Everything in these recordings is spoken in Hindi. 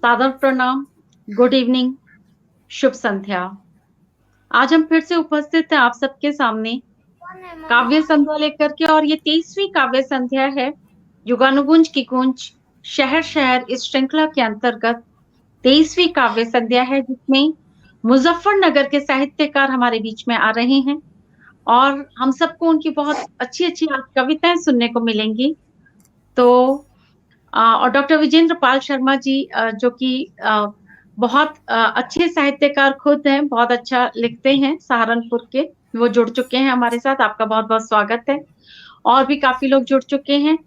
सादर प्रणाम, गुड इवनिंग, शुभ संध्या। आज हम फिर से उपस्थित हैं आप सबके सामने काव्य संध्या लेकर के, और ये 23वीं काव्य संध्या है युगानुगुंज की गूंज शहर शहर इस श्रृंखला के अंतर्गत 23वीं काव्य संध्या है, जिसमें मुजफ्फरनगर के साहित्यकार हमारे बीच में आ रहे हैं और हम सबको उनकी बहुत अच्छी अच्छी आज कविताएं सुनने को मिलेंगी। तो और डॉक्टर विजेंद्र पाल शर्मा जी, जो कि बहुत अच्छे साहित्यकार खुद हैं, बहुत अच्छा लिखते हैं, सहारनपुर के, वो जुड़ चुके हैं हमारे साथ। आपका बहुत बहुत स्वागत है। और भी काफी लोग जुड़ चुके हैं,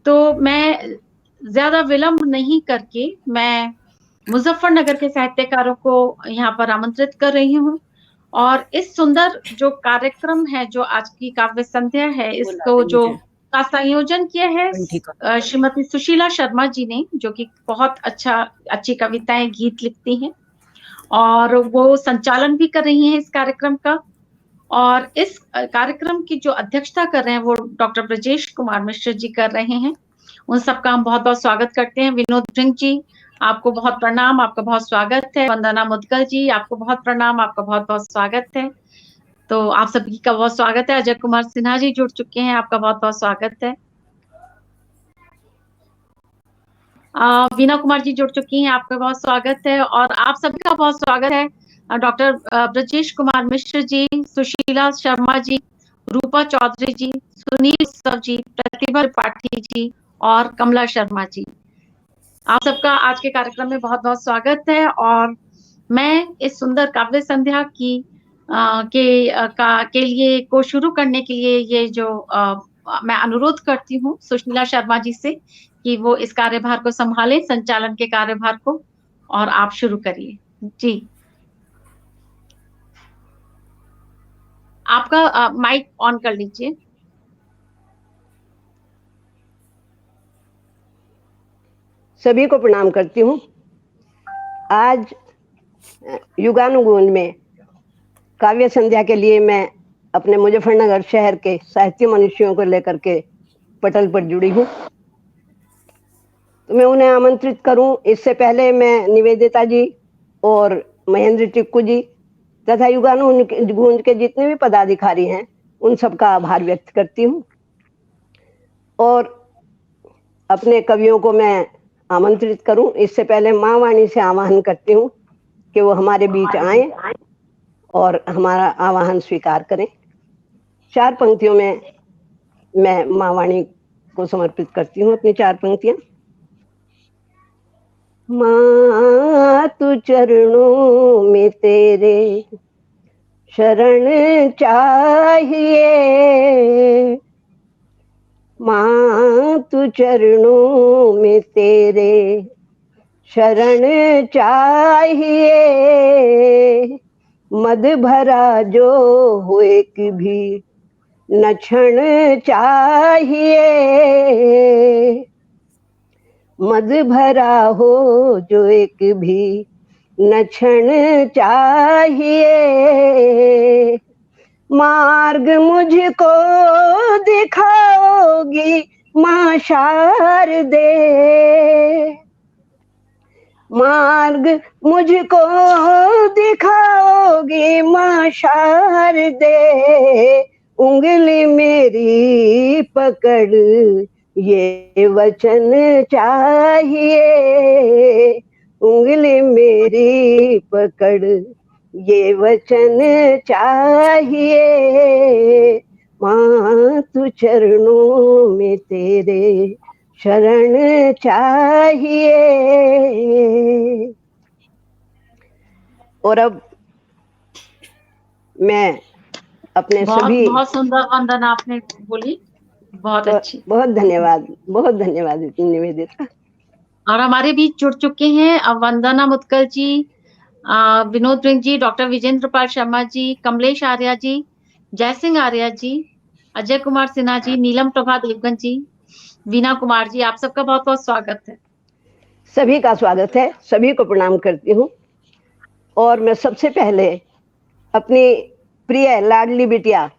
तो मैं ज्यादा विलंब नहीं करके मैं मुजफ्फरनगर के साहित्यकारों को यहाँ पर आमंत्रित कर रही हूँ। और इस सुंदर जो कार्यक्रम है, जो आज की काव्य संध्या है, इसको जो का संयोजन किया है श्रीमती सुशीला शर्मा जी ने, जो कि बहुत अच्छी कविताएं गीत लिखती हैं और वो संचालन भी कर रही हैं इस कार्यक्रम का। और इस कार्यक्रम की जो अध्यक्षता कर रहे हैं वो डॉक्टर ब्रजेश कुमार मिश्र जी कर रहे हैं। उन सबका हम बहुत बहुत स्वागत करते हैं। विनोद सिंह जी, आपको बहुत प्रणाम, आपका बहुत स्वागत है। वंदना मुदगल जी, आपको बहुत प्रणाम, आपका बहुत बहुत स्वागत है। तो आप सभी का बहुत स्वागत है। अजय कुमार सिन्हा जी जुड़ चुके हैं, आपका बहुत बहुत स्वागत है। वीना कुमार जी जुड़ चुकी हैं, आपका बहुत स्वागत है। और आप सभी का बहुत स्वागत है डॉक्टर ब्रजेश कुमार मिश्र जी, सुशीला शर्मा जी, रूपा चौधरी जी, सुनील सव जी, प्रतिभा त्रिपाठी जी और कमला शर्मा जी। आप सबका आज के कार्यक्रम में बहुत बहुत स्वागत है। और मैं इस सुंदर काव्य संध्या की के लिए को शुरू करने के लिए ये जो मैं अनुरोध करती हूँ सुशीला शर्मा जी से कि वो इस कार्यभार को संभालें, संचालन के कार्यभार को, और आप शुरू करिए जी। आपका माइक ऑन कर लीजिए। सभी को प्रणाम करती हूँ। आज युगानुगुंज में काव्य संध्या के लिए मैं अपने मुजफ्फरनगर शहर के साहित्य मनुष्यों को लेकर के पटल पर जुड़ी हूँ, तो मैं उन्हें आमंत्रित करूं। इससे पहले मैं निवेदिता जी और महेंद्र टिक्कू जी तथा युगानुगुंज के जितने भी पदाधिकारी हैं उन सबका आभार व्यक्त करती हूँ, और अपने कवियों को मैं आमंत्रित करूं। इससे पहले माँ वाणी से आह्वान करती हूँ कि वो हमारे बीच आए और हमारा आह्वान स्वीकार करें। 4 पंक्तियों में मैं माँ वाणी को समर्पित करती हूँ अपनी 4 पंक्तियां। माँ तू चरणों में तेरे शरण चाहिए, माँ तू चरणों में तेरे शरण चाहिए, मद भरा जो हो एक भी न क्षण चाहिए, मद भरा हो जो एक भी न क्षण चाहिए, मार्ग मुझको दिखाओगी माँ शारदे, मार्ग मुझको दिखाओगी माँ शारदे, उंगली मेरी पकड़ ये वचन चाहिए, उंगली मेरी पकड़ ये वचन चाहिए, माँ तू चरणों में तेरे शरण चाहिए। और अब मैं अपने सभी बहुत सुंदर वंदना आपने बोली, बहुत अच्छी। बहुत धन्यवाद, बहुत धन्यवाद निवेदिता। और हमारे बीच जुड़ चुके हैं वंदना मुदगल जी, विनोद सिंह जी, डॉक्टर विजेंद्र पाल शर्मा जी, कमलेश आर्या जी, जयसिंह आर्या जी, अजय कुमार सिन्हा जी, नीलम प्रभा देवगन जी, वीना कुमार जी। आप सबका बहुत बहुत स्वागत है। सभी का स्वागत है, सभी को प्रणाम करती हूँ। और मैं सबसे पहले अपनी प्रिय लाडली बिटिया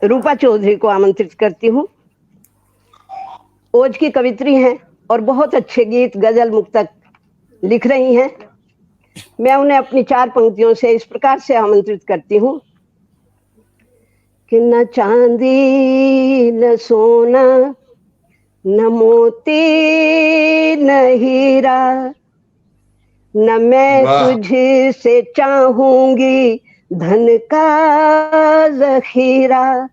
रूपा चौधरी को आमंत्रित करती हूँ। ओज की कवित्री हैं और बहुत अच्छे गीत, गजल, मुक्तक लिख रही हैं। मैं उन्हें अपनी 4 पंक्तियों से इस प्रकार से आमंत्रित करती हूँ कि न चांदी न सोना न मोती न हीरा, न मैं तुझसे चाहूंगी धन का जखीरा,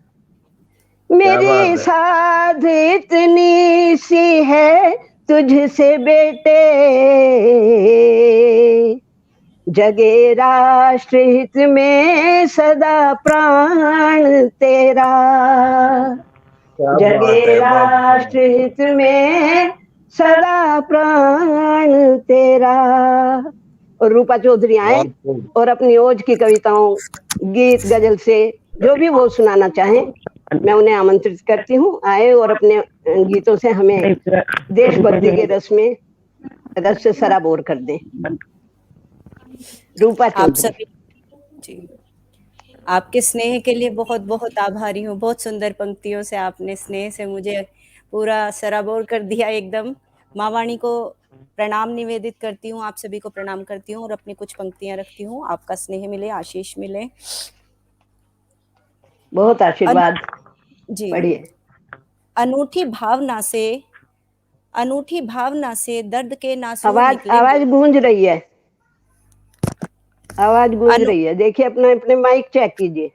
मेरी साध इतनी सी है तुझसे बेटे, जगे राष्ट्र हित में सदा प्राण तेरा, जगे राष्ट्र हित में सदा प्राण तेरा। और रूपा चौधरी आए और अपनी ओज की कविताओं, गीत, गजल से जो भी वो सुनाना चाहें, मैं उन्हें आमंत्रित करती हूँ, आए और अपने गीतों से हमें देशभक्ति के रस से सराबोर कर दें। रूपा आप चौधरी। सभी जी, आपके स्नेह के लिए बहुत बहुत आभारी हूँ। बहुत सुंदर पंक्तियों से आपने स्नेह से मुझे पूरा सराबोर कर दिया एकदम। माँ वाणी को प्रणाम निवेदित करती हूँ, आप सभी को प्रणाम करती हूँ और अपनी कुछ पंक्तियां रखती हूँ। आपका स्नेह मिले, आशीष मिले। बहुत आशीर्वाद। जी। पढ़िए। अनूठी भावना से दर्द के नासूर निकलेंगे। आवाज गूंज रही है, आवाज गूंज रही है। देखिए, अपने माइक चेक कीजिए।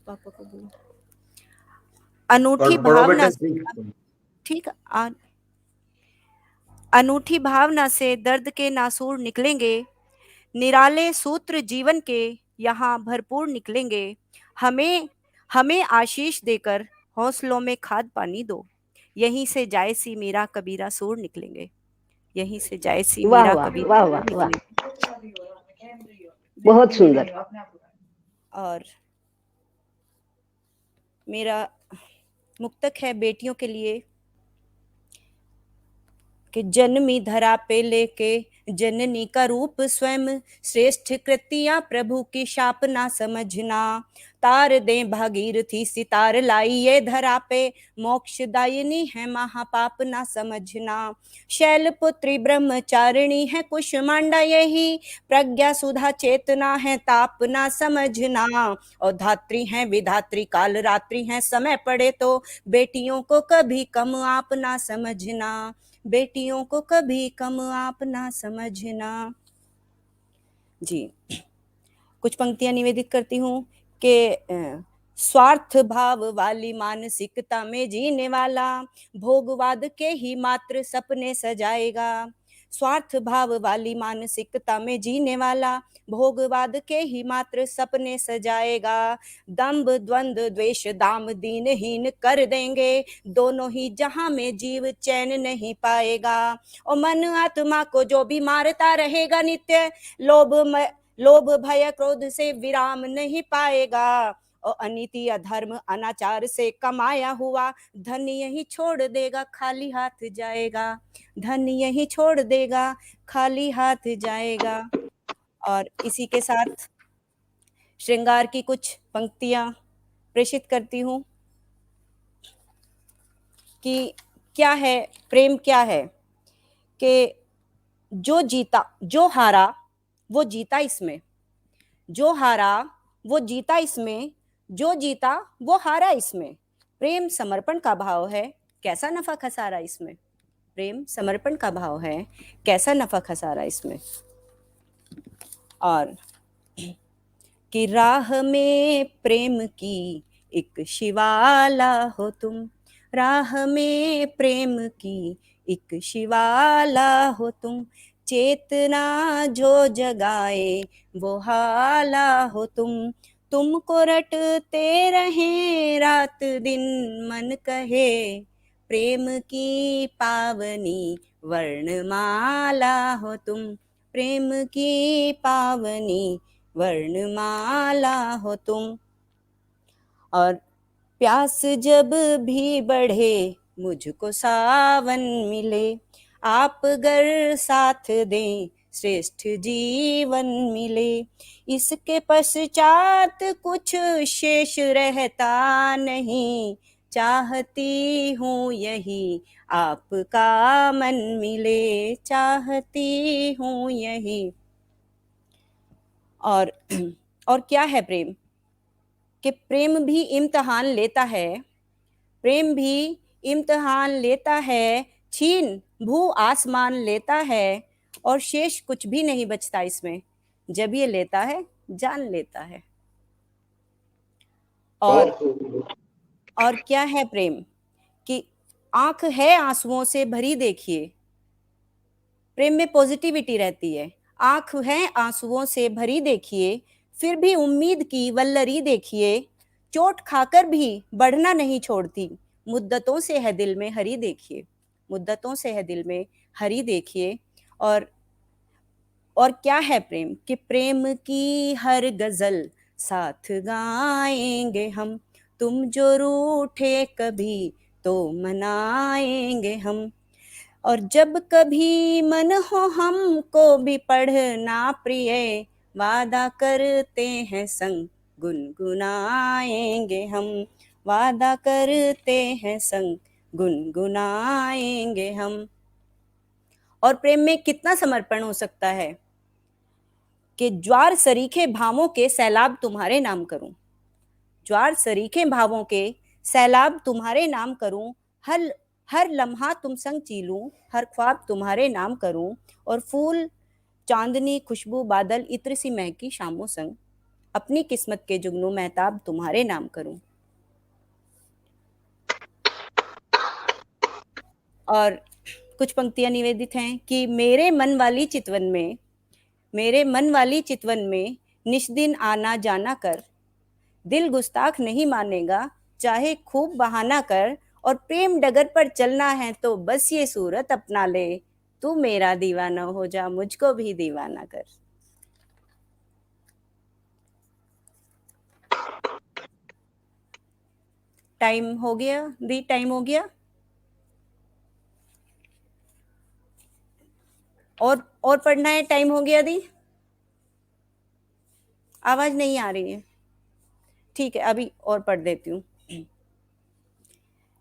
पापा को बोलो। अनूठी भावना, ठीक है। अनूठी भावना से दर्द के नासूर निकलेंगे, निराले सूत्र जीवन के यहाँ भरपूर निकलेंगे। हमें हमें आशीष देकर हौसलों में खाद पानी दो, यहीं से जायसी मीरा कबीरा सूर निकलेंगे, यहीं से जायसी वाह मीरा वाह कबीरा वाह वाह वाह, बहुत सुंदर। और मेरा मुक्तक है बेटियों के लिए कि जन्मी धरा पे लेके जननी का रूप स्वयं, श्रेष्ठ कृतियां प्रभु की शाप ना समझना। तार दे भागीरथी सितार लाई ये धरा पे, मोक्षदायिनी है महापाप ना समझना। शैलपुत्री ब्रह्मचारिणी है कुष्मांडा यही, प्रज्ञा सुधा चेतना है ताप ना समझना। और धात्री है विधात्री काल रात्रि है, समय पड़े तो बेटियों को कभी कम आप ना समझना, बेटियों को कभी कम आप ना समझना। जी, कुछ पंक्तियां निवेदित करती हूँ कि स्वार्थ भाव वाली मानसिकता में जीने वाला भोगवाद के ही मात्र सपने सजाएगा। स्वार्थ भाव वाली मानसिकता में जीने वाला भोगवाद के ही मात्र सपने सजाएगा। दंभ द्वंद्व द्वेष दाम दीनहीन कर देंगे, दोनों ही जहां में जीव चैन नहीं पाएगा। और मन आत्मा को जो भी मारता रहेगा नित्य, लोभ भय क्रोध से विराम नहीं पाएगा। और अनीति अधर्म अनाचार से कमाया हुआ धन यही छोड़ देगा, खाली हाथ जाएगा। धन यही छोड़ देगा, खाली हाथ जाएगा। और इसी के साथ श्रृंगार की कुछ पंक्तियां प्रेषित करती हूँ कि क्या है प्रेम, क्या है कि जो जीता जो हारा वो जीता इसमें, जो हारा वो जीता इसमें, जो जीता वो हारा इसमें। प्रेम समर्पण का भाव है, कैसा नफा खसारा इसमें। प्रेम समर्पण का भाव है, कैसा नफा खसारा इसमें। और कि राह में प्रेम की एक शिवाला हो तुम, राह में प्रेम की एक शिवाला हो तुम, चेतना जो जगाए वो हाला हो तुम। तुमको रटते रहे रात दिन मन कहे, प्रेम की पावनी वर्णमाला हो तुम, प्रेम की पावनी वर्णमाला हो तुम। और प्यास जब भी बढ़े मुझको सावन मिले, आप गर साथ दें श्रेष्ठ जीवन मिले। इसके पश्चात कुछ शेष रहता नहीं, चाहती हूँ यही आपका मन मिले, चाहती हूँ यही। और क्या है प्रेम? कि प्रेम भी इम्तिहान लेता है, प्रेम भी इम्तिहान लेता है, छीन भू आसमान लेता है, और शेष कुछ भी नहीं बचता इसमें, जब ये लेता है जान लेता है। और क्या है प्रेम? कि आंख है आंसुओं से भरी, देखिए प्रेम में पॉजिटिविटी रहती है। आंख है आंसुओं से भरी देखिए, फिर भी उम्मीद की वल्लरी देखिए, चोट खाकर भी बढ़ना नहीं छोड़ती, मुद्दतों से है दिल में हरी देखिए, मुद्दतों से है दिल में हरी देखिए। और क्या है प्रेम? कि प्रेम की हर गजल साथ गाएंगे हम, तुम जो रूठे कभी तो मनाएंगे हम, और जब कभी मन हो हमको भी पढ़ना प्रिय, वादा करते हैं संग गुनगुनाएंगे हम, वादा करते हैं संग गुनगुनाएंगे हम। और प्रेम में कितना समर्पण हो सकता है? कि ज्वार सरीखे भावों के सैलाब तुम्हारे नाम करूं, ज्वार सरीखे भावों के सैलाब तुम्हारे नाम करूं, हर लम्हा तुम संग चीलूं, हर ख्वाब तुम्हारे नाम करूं, और फूल चांदनी खुशबू बादल इत्र सी महकी शामों संग, अपनी किस्मत के जुगनू महताब तुम्हारे नाम करूं। और कुछ पंक्तियां निवेदित हैं कि मेरे मन वाली चितवन में, मेरे मन वाली चितवन में निष्दिन आना जाना कर, दिल गुस्ताख नहीं मानेगा चाहे खूब बहाना कर, और प्रेम डगर पर चलना है तो बस ये सूरत अपना ले, तू मेरा दीवाना हो जा मुझको भी दीवाना कर। टाइम हो गया दी, टाइम हो गया। और पढ़ना है, टाइम हो गया दी। आवाज नहीं आ रही है, ठीक है अभी और पढ़ देती हूँ।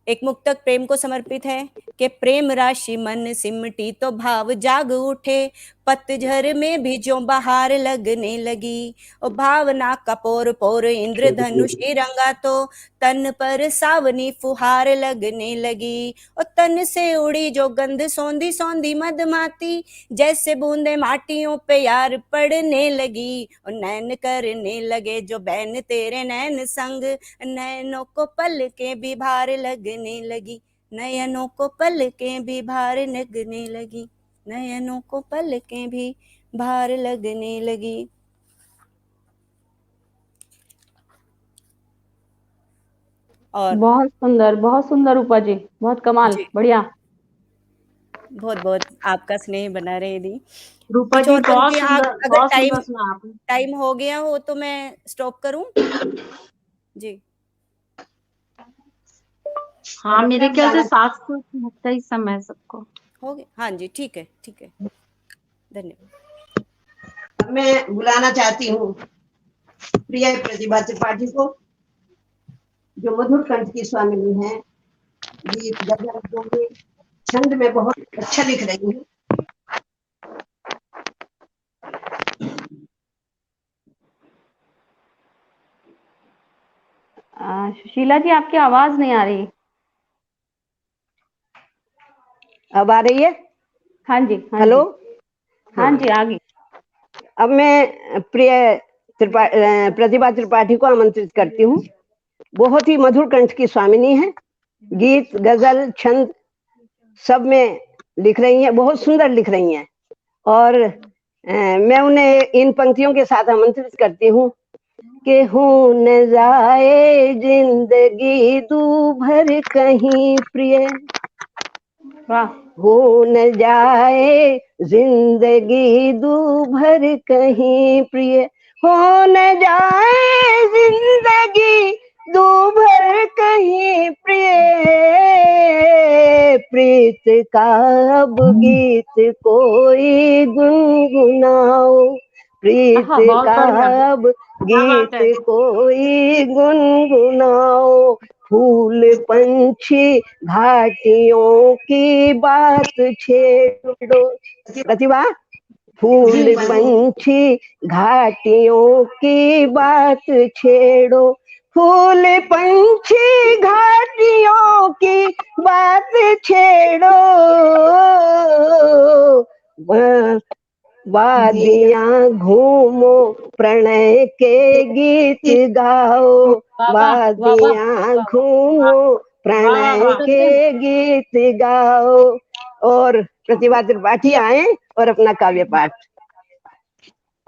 एक मुक्तक प्रेम को समर्पित है कि प्रेम राशि मन सिमटी तो भाव जाग उठे, पतझर में भी जो बहार लगने लगी, और भावना का पोर पोर इंद्रधनुष रंगा तो तन पर सावनी फुहार लगने लगी, और तन से उड़ी जो गंध सौंधी सौंधी मधमाती, जैसे बूंदे माटियों पे यार पड़ने लगी, और नैन करने लगे जो बैन तेरे नैन संग, नैनों को पल के भी भार लगने लगी, नयनों को पल के भी भार लगने लगी, नयनों को पल के भी भार लगने लगी। और बहुत सुंदर रूपा जी, बहुत कमाल, बढ़िया। बहुत बहुत आपका स्नेह बना रहे दी। रूपा कुछ जी और पंक्तियां, अगर बहुत सुंदर सुना आपने। टाइम हो गया हो तो मैं स्टॉप करूं जी? हाँ मेरे ख्याल से 7 को लगता ही समय सबको हो गया। हाँ जी ठीक है, ठीक है, धन्यवाद। मैं बुलाना चाहती हूँ प्रिय प्रतिभा त्रिपाठी को, जो मधुर कंठ की स्वामिनी है, गीत गजल दोहे छंद में बहुत अच्छा लिख रही है। सुशीला जी आपकी आवाज नहीं आ रही। अब आ रही है? हाँ जी, हेलो, हाँ जी आ गई। अब मैं प्रिय प्रतिभा त्रिपाठी को आमंत्रित करती हूँ। बहुत ही मधुर कंठ की स्वामिनी है, गीत गजल छंद सब में लिख रही हैं, बहुत सुंदर लिख रही हैं। और मैं उन्हें इन पंक्तियों के साथ आमंत्रित करती हूँ कि हो न जाए जिंदगी दूभर कहीं प्रिय, हो न जाए जिंदगी दूभर कहीं प्रिय, हो न जाए जिंदगी दूभर कहीं प्रिय, प्रीत का अब गीत कोई गुनगुनाओ, प्रीत का अब गीत कोई गुनगुनाओ, फूल पंछी घाटियों की बात छेड़ो। प्रतिभा, फूल पंछी घाटियों की बात छेड़ो, फूल पंछी घाटियों की बात छेड़ो, वादियां घूमो प्रणय के गीत गाओ, वादियां घूमो प्रणय के गीत गाओ। और प्रतिभा त्रिपाठी आए और अपना काव्य पाठ।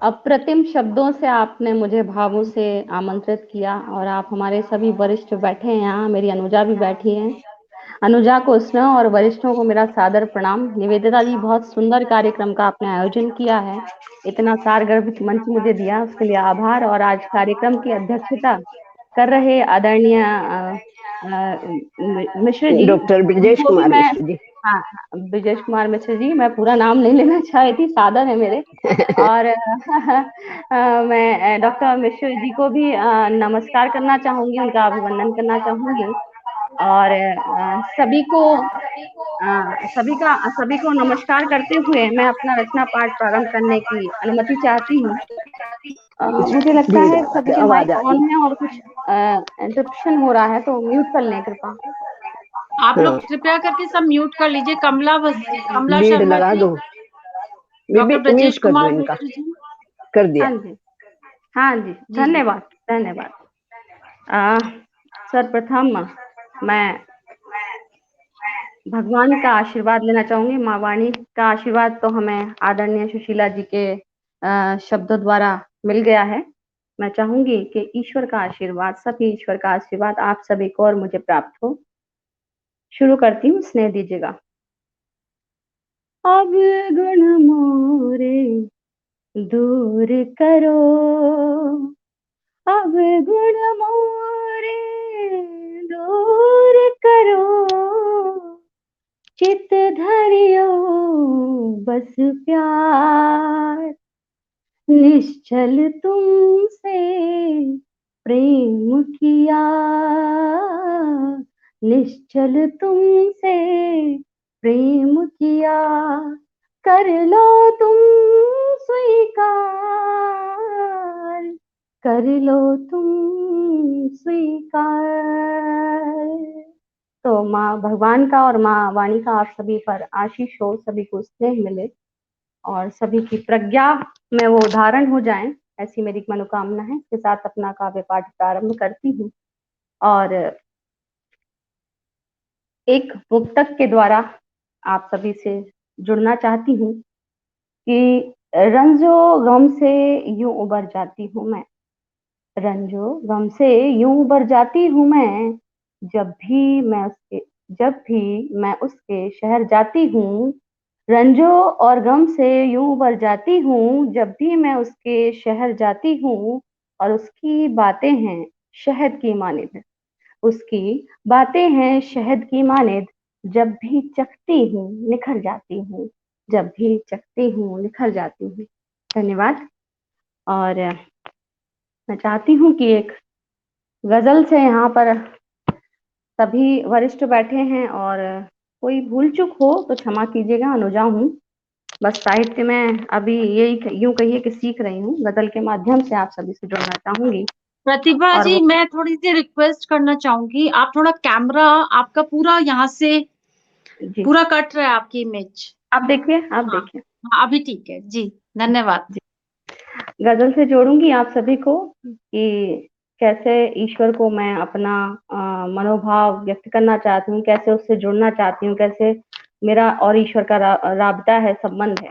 अप्रतिम शब्दों से आपने मुझे भावों से आमंत्रित किया और आप हमारे सभी वरिष्ठ बैठे हैं यहाँ, मेरी अनुजा भी बैठी है। अनुजा को स्नेह और वरिष्ठों को मेरा सादर प्रणाम। निवेदिता जी, बहुत सुंदर कार्यक्रम का आपने आयोजन किया है, इतना सारगर्भित मंच मुझे दिया, उसके लिए आभार। और आज कार्यक्रम की अध्यक्षता कर रहे आदरणीय मिश्र जी, डॉक्टर ब्रजेश उनको भी कुमार मैं, मिश्र जी। हाँ, ब्रजेश कुमार मिश्र जी, मैं पूरा नाम नहीं लेना चाहती थी, सादर है मेरे। और मैं डॉक्टर मिश्र जी को भी नमस्कार करना चाहूंगी, उनका अभिवंदन करना चाहूंगी। और सभी को नमस्कार करते हुए मैं अपना रचना पाठ प्रारंभ करने की अनुमति चाहती हूँ। मुझे लगता है सभी के आवाज माइक आ ऑन रही है और कुछ इंटरप्शन हो रहा है, तो म्यूट कर लें कृपा। आप लोग कृपया करके सब म्यूट कर लीजिए। कमला लीड शर्मा लगा जी, दो, डॉक्टर ब्रजेश म्यूट कर दो कुमार इनका। मिश्र जी। कर दिया। हाँ जी, हाँ जी, जी जी। धन्यवाद धन्यवाद। सर्वप्रथम मैं भगवान का आशीर्वाद लेना चाहूंगी। माँ वाणी का आशीर्वाद तो हमें आदरणीय सुशीला जी के शब्दों द्वारा मिल गया है। मैं चाहूंगी कि ईश्वर का आशीर्वाद, सभी ईश्वर का आशीर्वाद आप सभी को और मुझे प्राप्त हो। शुरू करती हूँ, स्नेह दीजिएगा। अब गुण मोरे दूर करो, अब गुण मोरे दूर करो, चित धरियो बस प्यार, निश्चल तुमसे प्रेम किया, निश्चल तुमसे प्रेम किया, कर लो तुम स्वीकार, कर लो तुम स्वीकार। तो माँ भगवान का और माँ वाणी का आप सभी पर आशीष हो, सभी को स्नेह मिले और सभी की प्रज्ञा में वो उदाहरण हो जाएं, ऐसी मेरी मनोकामना है। इसके साथ अपना काव्य पाठ प्रारंभ करती हूँ और एक मुक्तक के द्वारा आप सभी से जुड़ना चाहती हूँ कि रंजो गम से यूं उबर जाती हूँ मैं, रंजो गम से यूं उबर जाती हूँ मैं, जब भी मैं उसके शहर जाती हूँ, रंजो और गम से यूं उबर जाती हूँ, जब भी मैं उसके शहर जाती हूँ। और उसकी बातें हैं शहद की मानिद, उसकी बातें हैं शहद की मानिद, जब भी चखती हूँ निखर जाती हूँ, जब भी चखती हूँ निखर जाती हूँ। धन्यवाद। और मैं चाहती हूँ कि एक गजल से यहाँ पर सभी वरिष्ठ बैठे हैं और कोई भूल चूक हो तो क्षमा कीजिएगा, अनुजा हूँ, बस साहित्य में अभी यही यूं कहिए कि सीख रही हूँ। गजल के माध्यम से आप सभी से जुड़ना चाहूंगी। प्रतिभा और जी, मैं थोड़ी सी रिक्वेस्ट करना चाहूंगी, आप थोड़ा कैमरा, आपका पूरा यहाँ से जी, पूरा कट रहा है आपकी इमेज। आप देखिए, आप हाँ देखिए हाँ, अभी ठीक है जी, धन्यवाद। जी। गजल से जोड़ूंगी आप सभी को कि कैसे ईश्वर को मैं अपना मनोभाव व्यक्त करना चाहती हूँ, कैसे उससे जुड़ना चाहती हूँ, कैसे मेरा और ईश्वर का राबता है, संबंध है।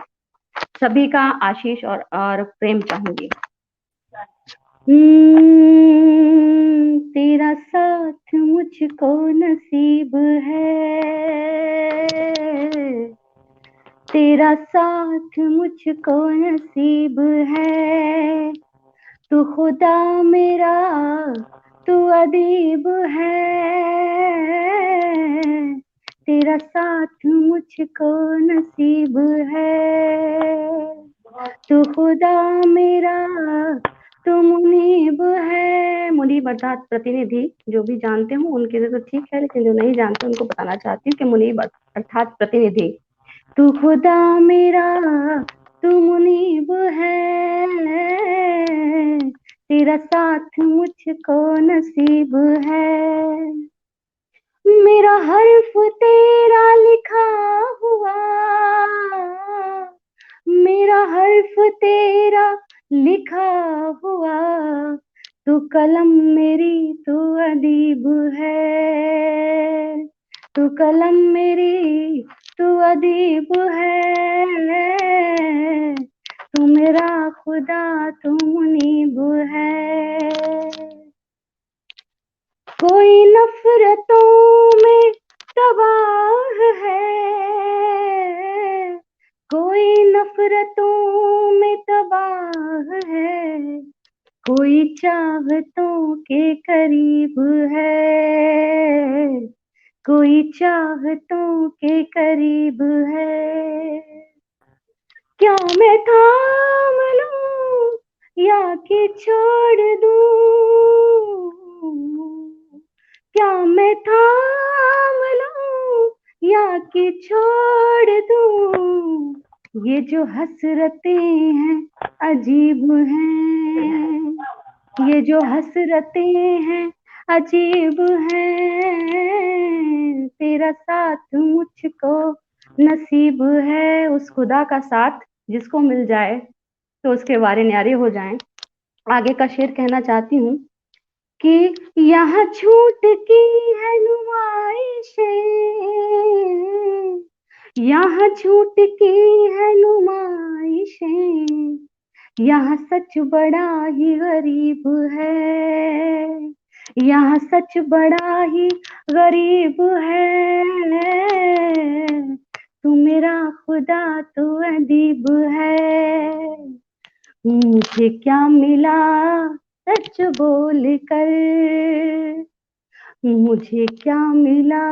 सभी का आशीष और प्रेम चाहूंगी। तेरा साथ मुझको नसीब है, तेरा साथ मुझको नसीब है, तू खुदा मेरा तू अदीब है, तेरा साथ मुझको नसीब है, तू खुदा मेरा तू मुनीब है। मुनीब अर्थात प्रतिनिधि, जो भी जानते हो उनके लिए तो ठीक है, लेकिन जो नहीं जानते उनको बताना चाहती हूँ कि मुनीब अर्थात प्रतिनिधि। तू खुदा मेरा तू मुनीब है, तेरा साथ मुझको नसीब है। मेरा हर्फ तेरा लिखा हुआ, मेरा हर्फ तेरा लिखा हुआ, तू कलम मेरी तू अदीब है, तू कलम मेरी तू अदीब है, तू मेरा खुदा तू मुनीब है। कोई नफरतों में तबाह है, कोई नफरतों में तबाह है, कोई चाहतों के करीब है, कोई चाहतों के करीब है। क्या मैं थाम लूं या कि छोड़ दूं, क्या मैं थाम लूं या कि छोड़ दूं, ये जो हसरतें हैं अजीब हैं, ये जो हसरतें हैं अजीब हैं, तेरा साथ मुझको नसीब है। उस खुदा का साथ जिसको मिल जाए तो उसके वारे न्यारे हो जाएं। आगे का शेर कहना चाहती हूँ कि यहाँ छूट की है नुमाइशें, यहाँ छूट की है नुमाइशें, यहाँ सच बड़ा ही गरीब है, यहाँ सच बड़ा ही गरीब है, तू मेरा खुदा तू अदीब है। मुझे क्या मिला सच बोल कर, मुझे क्या मिला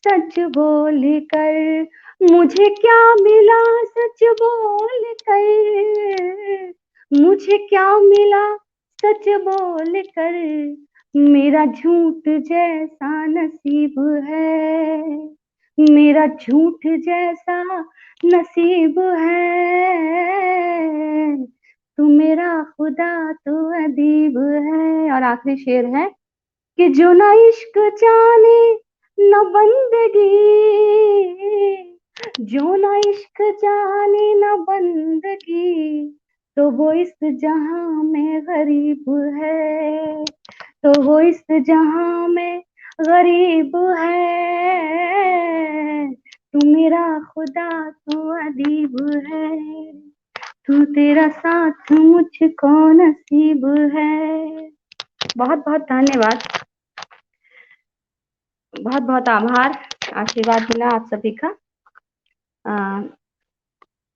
सच बोल कर, मुझे क्या मिला सच बोल कर, मुझे क्या मिला सच बोल कर, मेरा झूठ जैसा नसीब है, मेरा झूठ जैसा नसीब है, तू मेरा खुदा तू अदीब है। और आखिरी शेर है कि जो ना इश्क जाने न बंदगी, जो ना इश्क जाने न बंदगी, तो वो इस जहां में गरीब है, तो वो इस जहां में गरीब है, तू मेरा खुदा तू अदीब है, तू तेरा साथ मुझको नसीब है। बहुत बहुत धन्यवाद, बहुत बहुत आभार, आशीर्वाद मिला आप सभी का।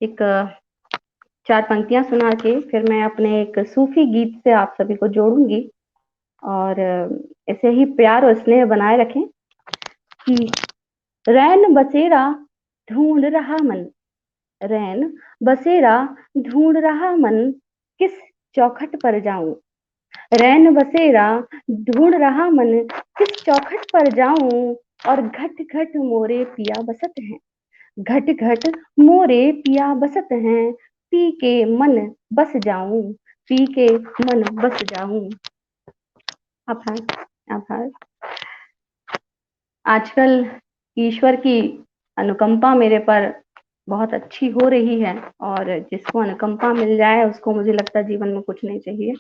एक 4 पंक्तियां सुना के फिर मैं अपने एक सूफी गीत से आप सभी को जोड़ूंगी, और ऐसे ही प्यार और स्नेह बनाए रखें कि रैन बसेरा ढूंढ रहा मन, रैन बसेरा ढूंढ रहा मन, किस चौखट पर जाऊं, रैन बसेरा ढूंढ रहा मन, किस चौखट पर जाऊं, और घट घट मोरे पिया बसत हैं, घट घट मोरे पिया बसत हैं, पी के मन बस जाऊं, पी के मन बस जाऊं। आभार आभार। आजकल ईश्वर की अनुकंपा मेरे पर बहुत अच्छी हो रही है, और जिसको अनुकंपा मिल जाए उसको मुझे लगता है जीवन में कुछ नहीं चाहिए।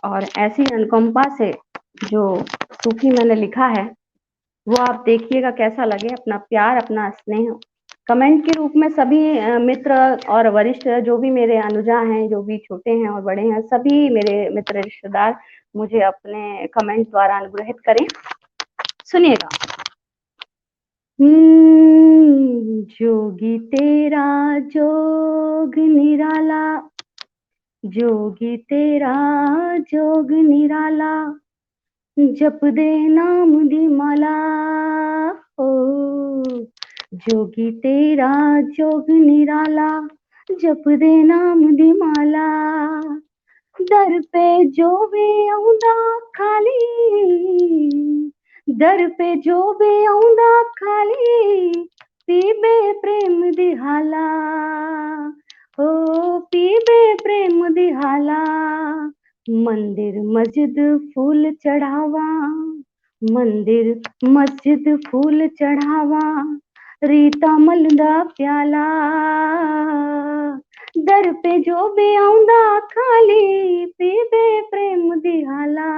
और ऐसी अनुकंपा से जो सूफी मैंने लिखा है वो आप देखिएगा कैसा लगे। अपना प्यार अपना स्नेह कमेंट के रूप में सभी मित्र और वरिष्ठ जो भी मेरे अनुजा हैं, जो भी छोटे हैं और बड़े हैं, सभी मेरे मित्र रिश्तेदार मुझे अपने कमेंट द्वारा अनुग्रहित करें। सुनिएगा। जोगी तेरा जोग निराला, जोगी तेरा जोग निराला, जप दे नाम दी माला, ओ जोगी तेरा जोग निराला, जप दे नाम दी माला, दर पे जो भी आउंदा खाली, दर पे जो भी आउंदा खाली, पीबे प्रेम दी हाला, हो पीबे प्रेम दी हाला। मंदिर मस्जिद फूल चढ़ावा, मंदिर मस्जिद फूल चढ़ावा, रीता मलदा प्याला, दर पे जो भी आउंदा खाली, पीबे प्रेम दी हाला,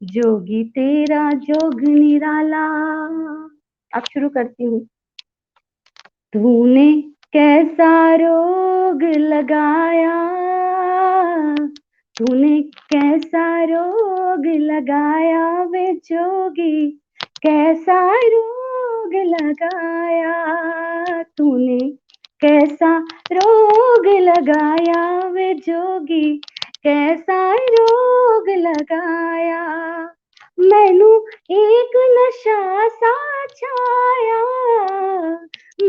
जोगी तेरा जोग निराला। अब शुरू करती हूँ। तूने कैसा रोग लगाया, तूने कैसा रोग लगाया वे जोगी, कैसा रोग लगाया, तूने कैसा रोग लगाया वे जोगी, कैसा रोग लगाया। मैनू एक नशा सा छाया,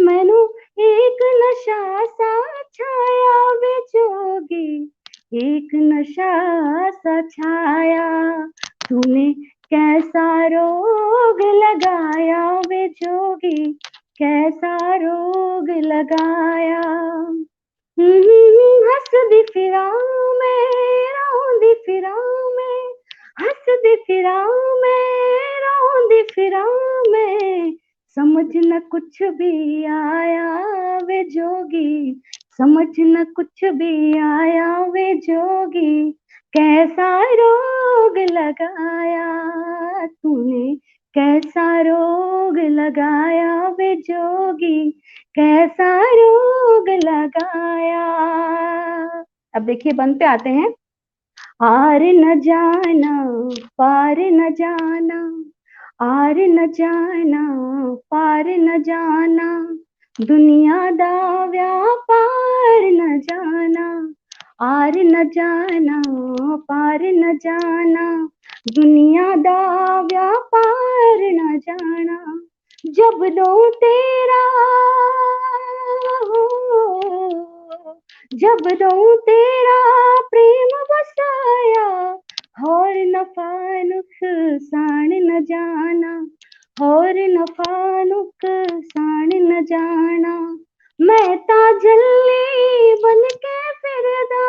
मैनू एक नशा सा छाया वे जोगी, एक नशा सा छाया। तूने कैसा रोग लगाया वे जोगी, कैसा रोग लगाया। हंसदी फिरा मैं, रोंदी फिरा मैं, हंसदी फिरा मैं, रोंदी फिरा मैं, समझ न कुछ भी आया वे जोगी, समझ न कुछ भी आया वे जोगी, कैसा रोग लगाया तूने, कैसा रोग लगाया वे जोगी, कैसा रोग लगाया। अब देखिए बंद पे आते हैं। आर न जाना पार न जाना, आर न जाना पार न जाना, दुनिया दा व्यापार न जाना, आर न जाना पार न जाना, दुनिया दा व्यापार न जाना। जब दो तेरा जब दो तेरा प्रेम बसाया, और नफा नुकसान न जाना, और नफा नुकसान न जाना। मैं ता जल्ली बन के फिरदा,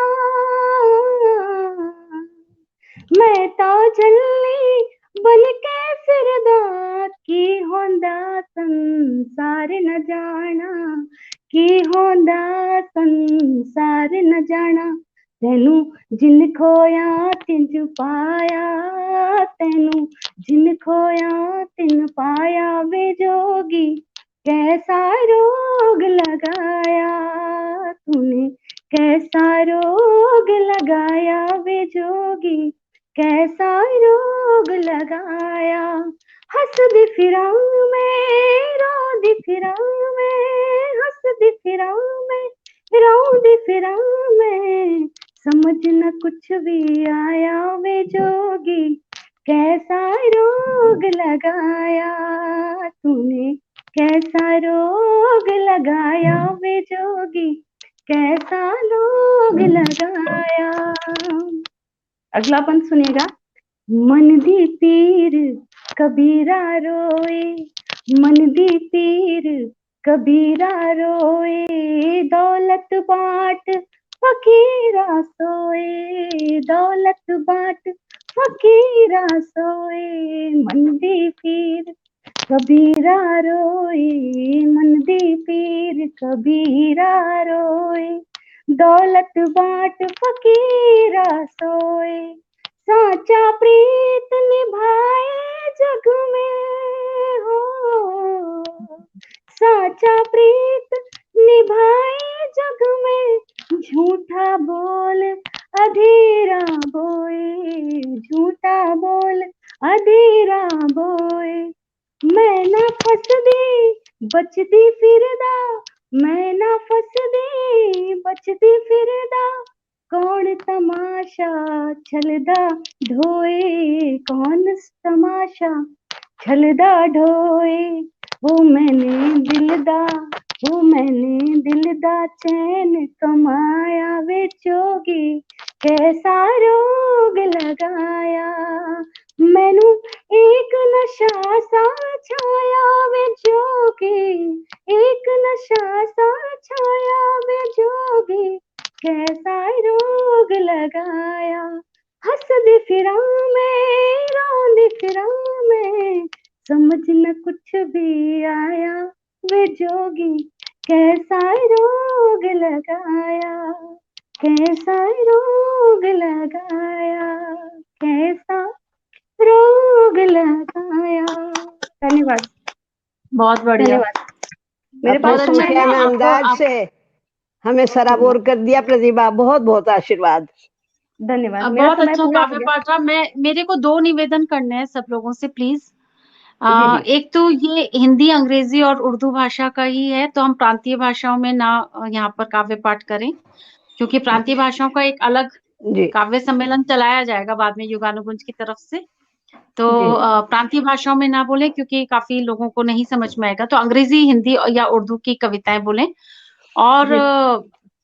मैं ता जल्ली बन के फिरदा, की होंदा संसार न जाना, की होंदा संसार न जाना। तेनू जिन खोया तिंज पाया, तेनू जिन खोया तिन पाया वे जोगी, कैसा रोग लगाया तूने, कैसा रोग लगाया वे जोगी, कैसा रोग लगाया। हंसदी फिरा मैं, रोंदी फिरा मैं, हंसदी फिरा मैं, रोंदी फिरा मैं, समझ न कुछ भी आया वे जोगी, कैसा रोग लगाया तूने, कैसा रोग लगाया वे जोगी, कैसा रोग लगाया। अगला पंथ सुनिएगा। मन दी पीर कबीरा रोए, मन दी पीर कबीरा रोए, दौलत बाट फकीरा सोए, दौलत बाट फकीरा सोए। मन दी पीर कबीरा रोए, मन दी पीर कबीरा रोए, दौलत बाट फकीरा सोए। साचा प्रीत निभाए जग में हो, साचा प्रीत निभाए जग में, झूठा बोल अधीरा बोए, झूठा बोल अधीरा बोए। मैं ना फसदी बचदी फिरदा, मैं ना फसदी बचदी फिरदा, कौन तमाशा छलदा ढोए, कौन तमाशा छलदा ढोए। वो मैंने दिलदा, वो मैंने दिलदा चैन कमाया वे जोगी, कैसा रोग लगाया, मैनू एक नशा सा छाया वे जोगी, एक नशा सा छाया वे जोगी, कैसा रोग लगाया। हंसदी फिरा मैं, रोंदी फिरा मैं, समझ न कुछ भी आया वे जोगी, कैसा रोग लगाया, कैसा रोग लगाया, कैसा रोग लगाया। धन्यवाद। बहुत बढ़िया। धन्यवाद। मेरे अपने पास बहुत अच्छा समय सूफिया था में आपको अंदाज से हमें सराबोर कर दिया प्रतिभा, बहुत बहुत आशीर्वाद। धन्यवाद। मेरा बहुत समय अच्छा पूरा हो काव्य गया। पाठ रहा। मेरे को 2 निवेदन करने हैं सब लोगों से प्लीज। जी जी। एक तो ये हिंदी, अंग्रेजी और उर्दू भाषा का ही है, तो हम प्रांतीय भाषाओं में ना यहाँ पर काव्य पाठ करें, क्योंकि प्रांतीय भाषाओं का एक अलग जी काव्य सम्मेलन चलाया जाएगा बाद में युगानुगुंज की तरफ से। तो जी। प्रांतीय भाषाओं में ना बोलें क्योंकि काफी लोगों को नहीं समझ में आएगा, तो अंग्रेजी, हिंदी या उर्दू की कविताएं बोलें। और जी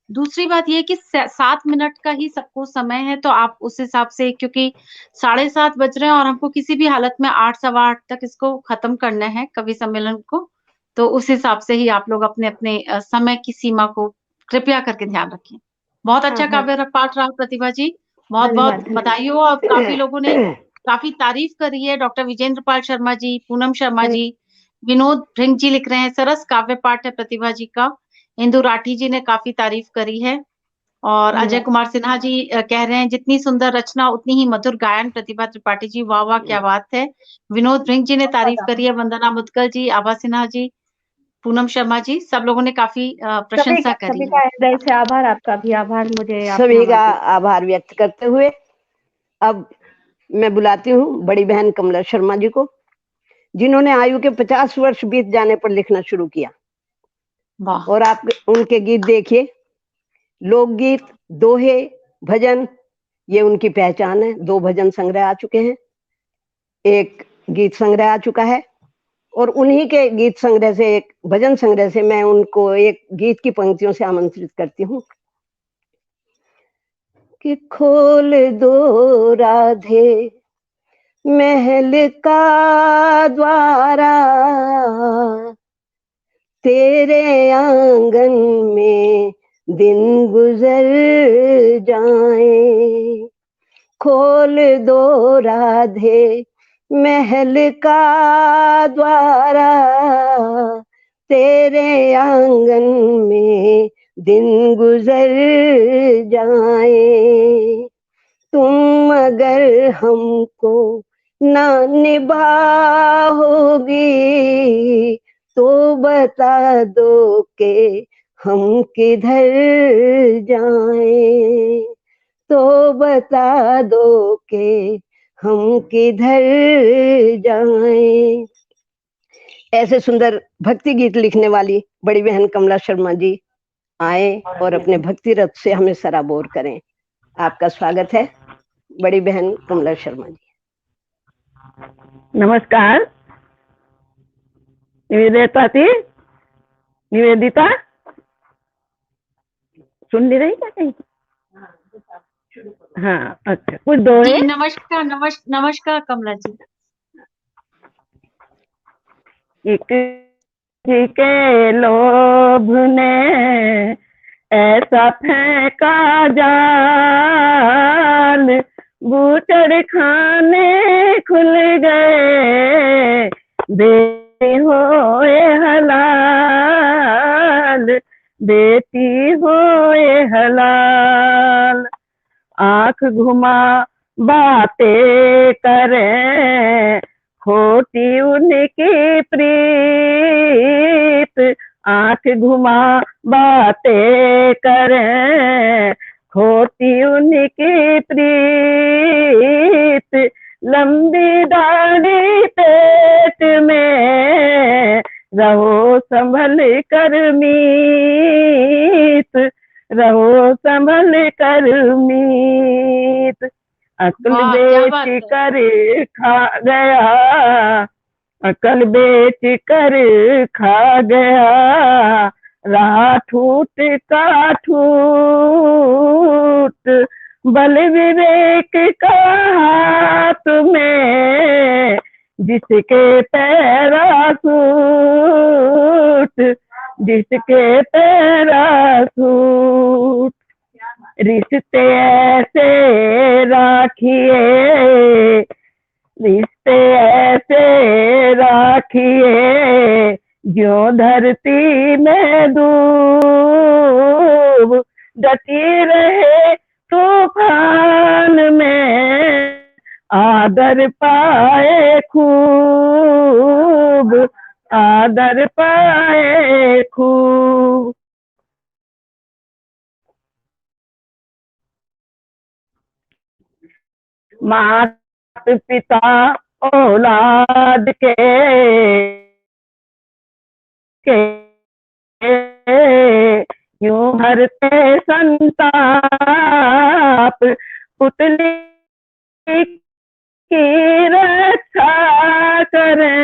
दूसरी बात ये कि 7 मिनट का ही सबको समय है, तो आप उस हिसाब से, क्योंकि 7:30 बज रहे हैं और हमको किसी भी हालत में 8, सवा 8 तक इसको खत्म करना है कवि सम्मेलन को, तो उस हिसाब से ही आप लोग अपने अपने समय की सीमा को कृपया करके ध्यान रखें। बहुत हाँ अच्छा हाँ। काव्य पाठ रहा प्रतिभा जी, बहुत बहुत धन्यवाद। धन्यवाद। बधाई हो। और काफी लोगों ने काफी तारीफ करी है। डॉक्टर विजेंद्र पाल शर्मा जी, पूनम शर्मा जी, विनोद भृंग जी लिख रहे हैं सरस काव्य पाठ है प्रतिभा जी का। इंदु राठी जी ने काफी तारीफ करी है। और अजय धन्यवाद। कुमार सिन्हा जी कह रहे हैं जितनी सुंदर रचना उतनी ही मधुर गायन प्रतिभा त्रिपाठी जी, वाह वाह क्या बात है। विनोद भृंग जी ने तारीफ करी है, वंदना मुदगल जी, आभा सिन्हा जी, पूनम शर्मा जी, सब लोगों ने काफी प्रशंसा करी सभी है। का हृदय से आभार। आपका भी आभार, मुझे आपने सभी का आवाज दी। आभार व्यक्त करते हुए अब मैं बुलाती हूँ बड़ी बहन कमला शर्मा जी को, जिन्होंने आयु के 50 वर्ष बीत जाने पर लिखना शुरू किया। वाह। और आप उनके गीत देखिए, लोकगीत, दोहे, भजन, ये उनकी पहचान है। 2 भजन संग्रह आ चुके हैं, एक गीत संग्रह आ चुका है, और उन्हीं के गीत संग्रह से, एक भजन संग्रह से मैं उनको एक गीत की पंक्तियों से आमंत्रित करती हूँ कि खोल दो राधे महल का द्वारा, तेरे आंगन में दिन गुजर जाए। खोल दो राधे महल का द्वारा, तेरे आंगन में दिन गुजर जाए। तुम अगर हमको ना निभाओगी तो बता दो कि हम किधर जाएं, तो बता दो कि हम किधर जाएं। ऐसे सुंदर भक्ति गीत लिखने वाली बड़ी बहन कमला शर्मा जी आए और अपने भक्ति रथ से हमें सराबोर करें। आपका स्वागत है बड़ी बहन कमला शर्मा जी। नमस्कार। निवेदिता थी, निवेदिता सुन नहीं रही क्या कहीं? हाँ अच्छा, कुछ दोहे। जी नमस्कार, नमस्कार कमला जी। एक जी के लोभ ने ऐसा फेंका जाल, बूचड़ खाने खुल गए, बेटी होए हलाल, बेटी होए हलाल। आंख घुमा बातें करें, खोटी उनकी प्रीत, आंख घुमा बातें करें, खोटी उनकी प्रीत। लंबी दाढ़ी पेट में रहो संभल कर मीत, रहो संभल कर मीत। अकल वाह क्या बात बेच है। कर खा गया, अकल बेच कर खा गया, रहा ठूट का ठूट, बल विवेक का हाथ में, जिसके पैरासूट, जिसके पैरासूट। रिश्ते ऐसे राखिए, रिश्ते ऐसे राखिए, ज्यों धरती में डूब डटी रहे तूफान में, आदर पाए खूब, आदर पाए खूब। मात पिता औलाद के यूं भरते संताप, पुतली की रक्षा करें,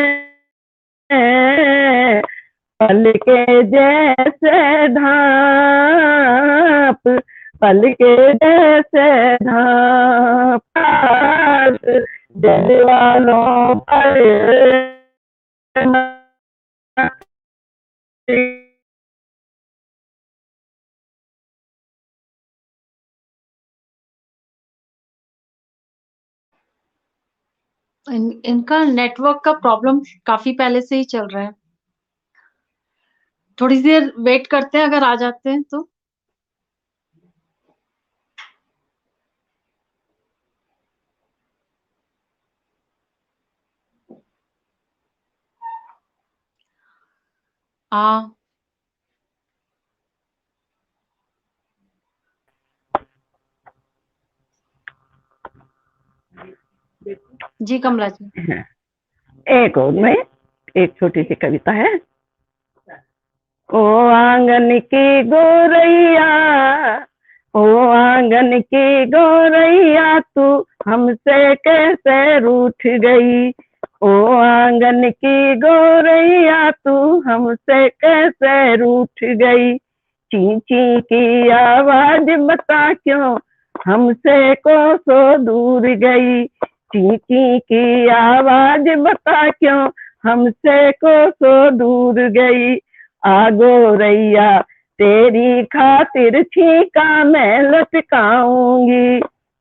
पल के जैसे धाप, पल के जैसे धाप। जल वालों पर इनका नेटवर्क का प्रॉब्लम काफी पहले से ही चल रहा है। थोड़ी देर वेट करते हैं, अगर आ जाते हैं तो। हाँ जी कमला जी। एक और में एक छोटी सी कविता है। ओ आंगन की गोरैया, ओ आंगन की गोरैया, तू हमसे कैसे रूठ गई। ओ आंगन की गोरैया, तू हमसे कैसे रूठ गई। ची ची की आवाज बता क्यों हमसे कोसों दूर गई। ची ची की आवाज बता क्यों हमसे कोसों दूर गई। आ गोरैया तेरी खातिर छीका मैं लटकाऊंगी।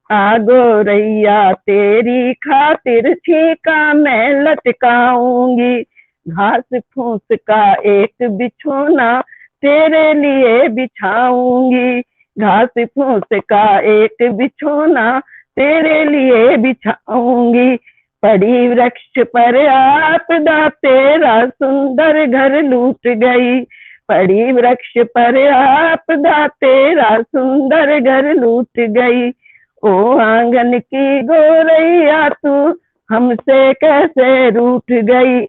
आ गोरैया तेरी खातिर छीका मैं लटकाऊंगी। घास फूस का एक बिछोना तेरे लिए बिछाऊंगी। घास फूस का एक बिछोना तेरे लिए बिछाऊंगी। पड़ी वृक्ष पर आपदा तेरा सुंदर घर लूट गई। पड़ी वृक्ष पर आपदा तेरा सुंदर घर लूट गई। ओ आंगन की गोरैया, तू हमसे कैसे रूठ गई।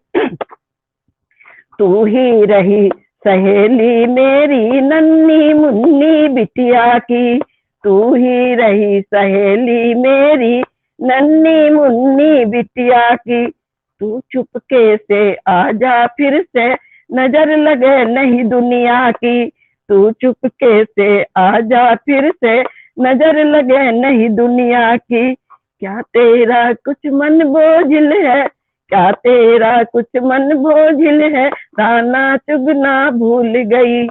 तू ही रही सहेली मेरी नन्ही मुन्नी बिटिया की। तू ही रही सहेली मेरी नन्ही मुन्नी बिटिया की। तू चुपके से आजा फिर से, नजर लगे नहीं दुनिया की। तू चुपके से आजा फिर से, नजर लगे नहीं दुनिया की। क्या तेरा कुछ मन बोझिल है, क्या तेरा कुछ मन बोझिल है, दाना चुगना भूल गई।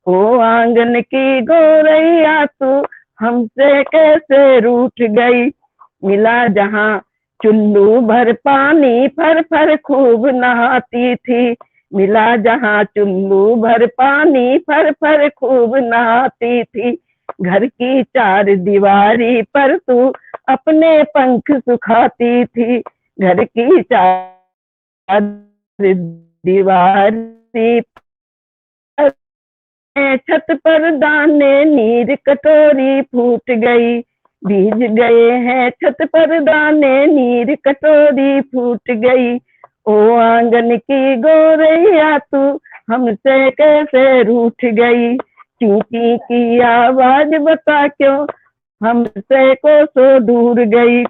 ओ आंगन की गोरैया, तू हमसे कैसे रूठ गई। मिला जहाँ चुल्लू भर पानी, फर फर खूब नहाती थी। मिला जहाँ चुल्लू भर पानी, फर फर खूब नहाती थी। घर की चार दीवारी पर तू अपने पंख सुखाती थी। घर की चार दीवारी पर छत पर दाने नीर कटोरी फूट गई। भीज गए हैं छत पर दाने नीर कटोरी फूट गई। ओ आंगन की गोरैया, तू हमसे कैसे रूठ गई। चींटी की आवाज बता क्यों हमसे कोसों दूर गई।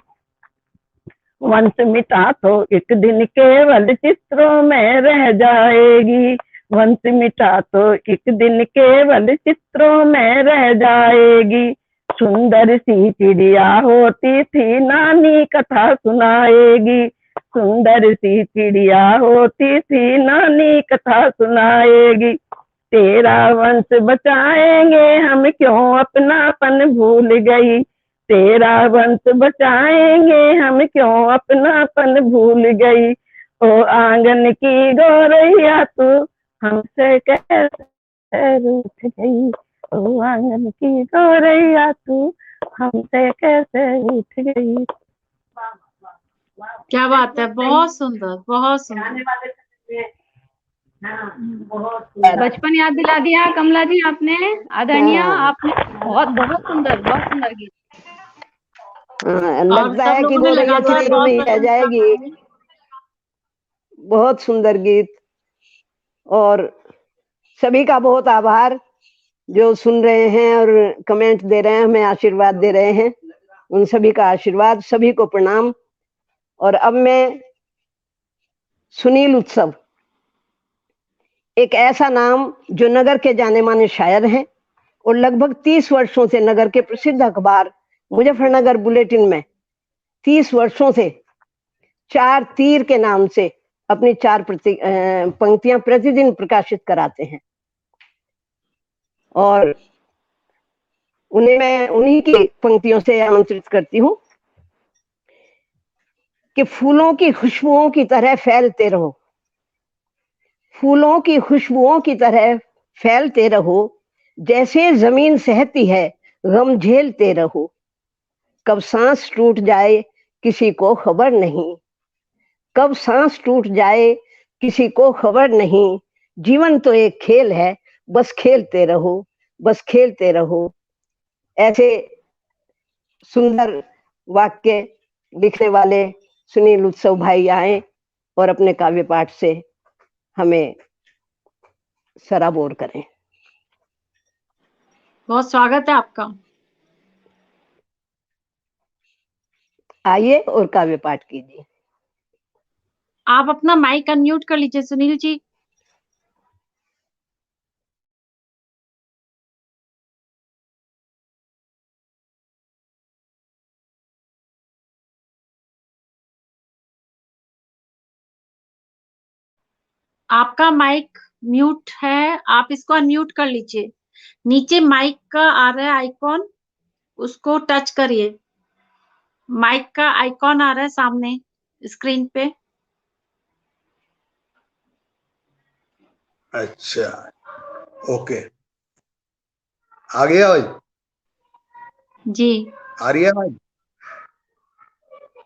वंश मिटा तो एक दिन केवल चित्रों में रह जाएगी। वंश मिटा तो एक दिन केवल चित्रों में रह जाएगी। सुंदर सी चिड़िया होती थी, नानी कथा सुनाएगी। सुंदर सी चिड़िया होती थी, नानी कथा सुनाएगी। तेरा वंश बचाएंगे हम, क्यों अपनापन भूल गई। तेरा वंश बचाएंगे हम, क्यों अपनापन भूल गई। ओ आंगन की गौरैया तू हमसे कैसे रूठ गई। ओ आंगन की गौरैया तू हमसे कैसे रूठ गई। क्या बात है, बहुत सुंदर, बहुत सुंदर। बचपन याद दिला दिया कमला जी आपने, आदरणीय आपने। बहुत बहुत सुंदर गीत। और लगता सब है कि लोगों ने गौरैया लगातार चिड़ियों में बहुत ही रह प्रशंसा जाएगी। की। बहुत सुंदर गीत। और सभी का बहुत आभार जो सुन रहे हैं और कमेंट दे रहे हैं, हमें आशीर्वाद दे रहे हैं। उन सभी का आशीर्वाद, सभी को प्रणाम। और अब मैं सुनील उत्सव, एक ऐसा नाम जो नगर के जाने माने शायर हैं और लगभग 30 वर्षों से नगर के प्रसिद्ध अखबार मुजफ्फरनगर बुलेटिन में 30 वर्षों से 4 तीर के नाम से अपनी 4 पंक्तियां प्रतिदिन प्रकाशित कराते हैं। और उन्हें मैं उन्हीं की पंक्तियों से आमंत्रित करती हूँ कि फूलों की खुशबुओं की तरह फैलते रहो। फूलों की खुशबुओं की तरह फैलते रहो, जैसे जमीन सहती है गम झेलते रहो। कब सांस टूट जाए किसी को खबर नहीं, कब सांस टूट जाए किसी को खबर नहीं। जीवन तो एक खेल है, बस खेलते रहो, बस खेलते रहो। ऐसे सुंदर वाक्य लिखने वाले सुनील उत्सव भाई आए और अपने काव्य पाठ से हमें सराबोर करें। बहुत स्वागत है आपका। आइए और काव्य पाठ कीजिए। आप अपना माइक अनम्यूट कर लीजिए सुनील जी। आपका माइक म्यूट है, आप इसको अनम्यूट कर लीजिए। नीचे माइक का आ रहा है आइकॉन, उसको टच करिए। माइक का आइकॉन आ रहा है सामने स्क्रीन पे। अच्छा, ओके, आ गया भाई? जी आ रही है भाई?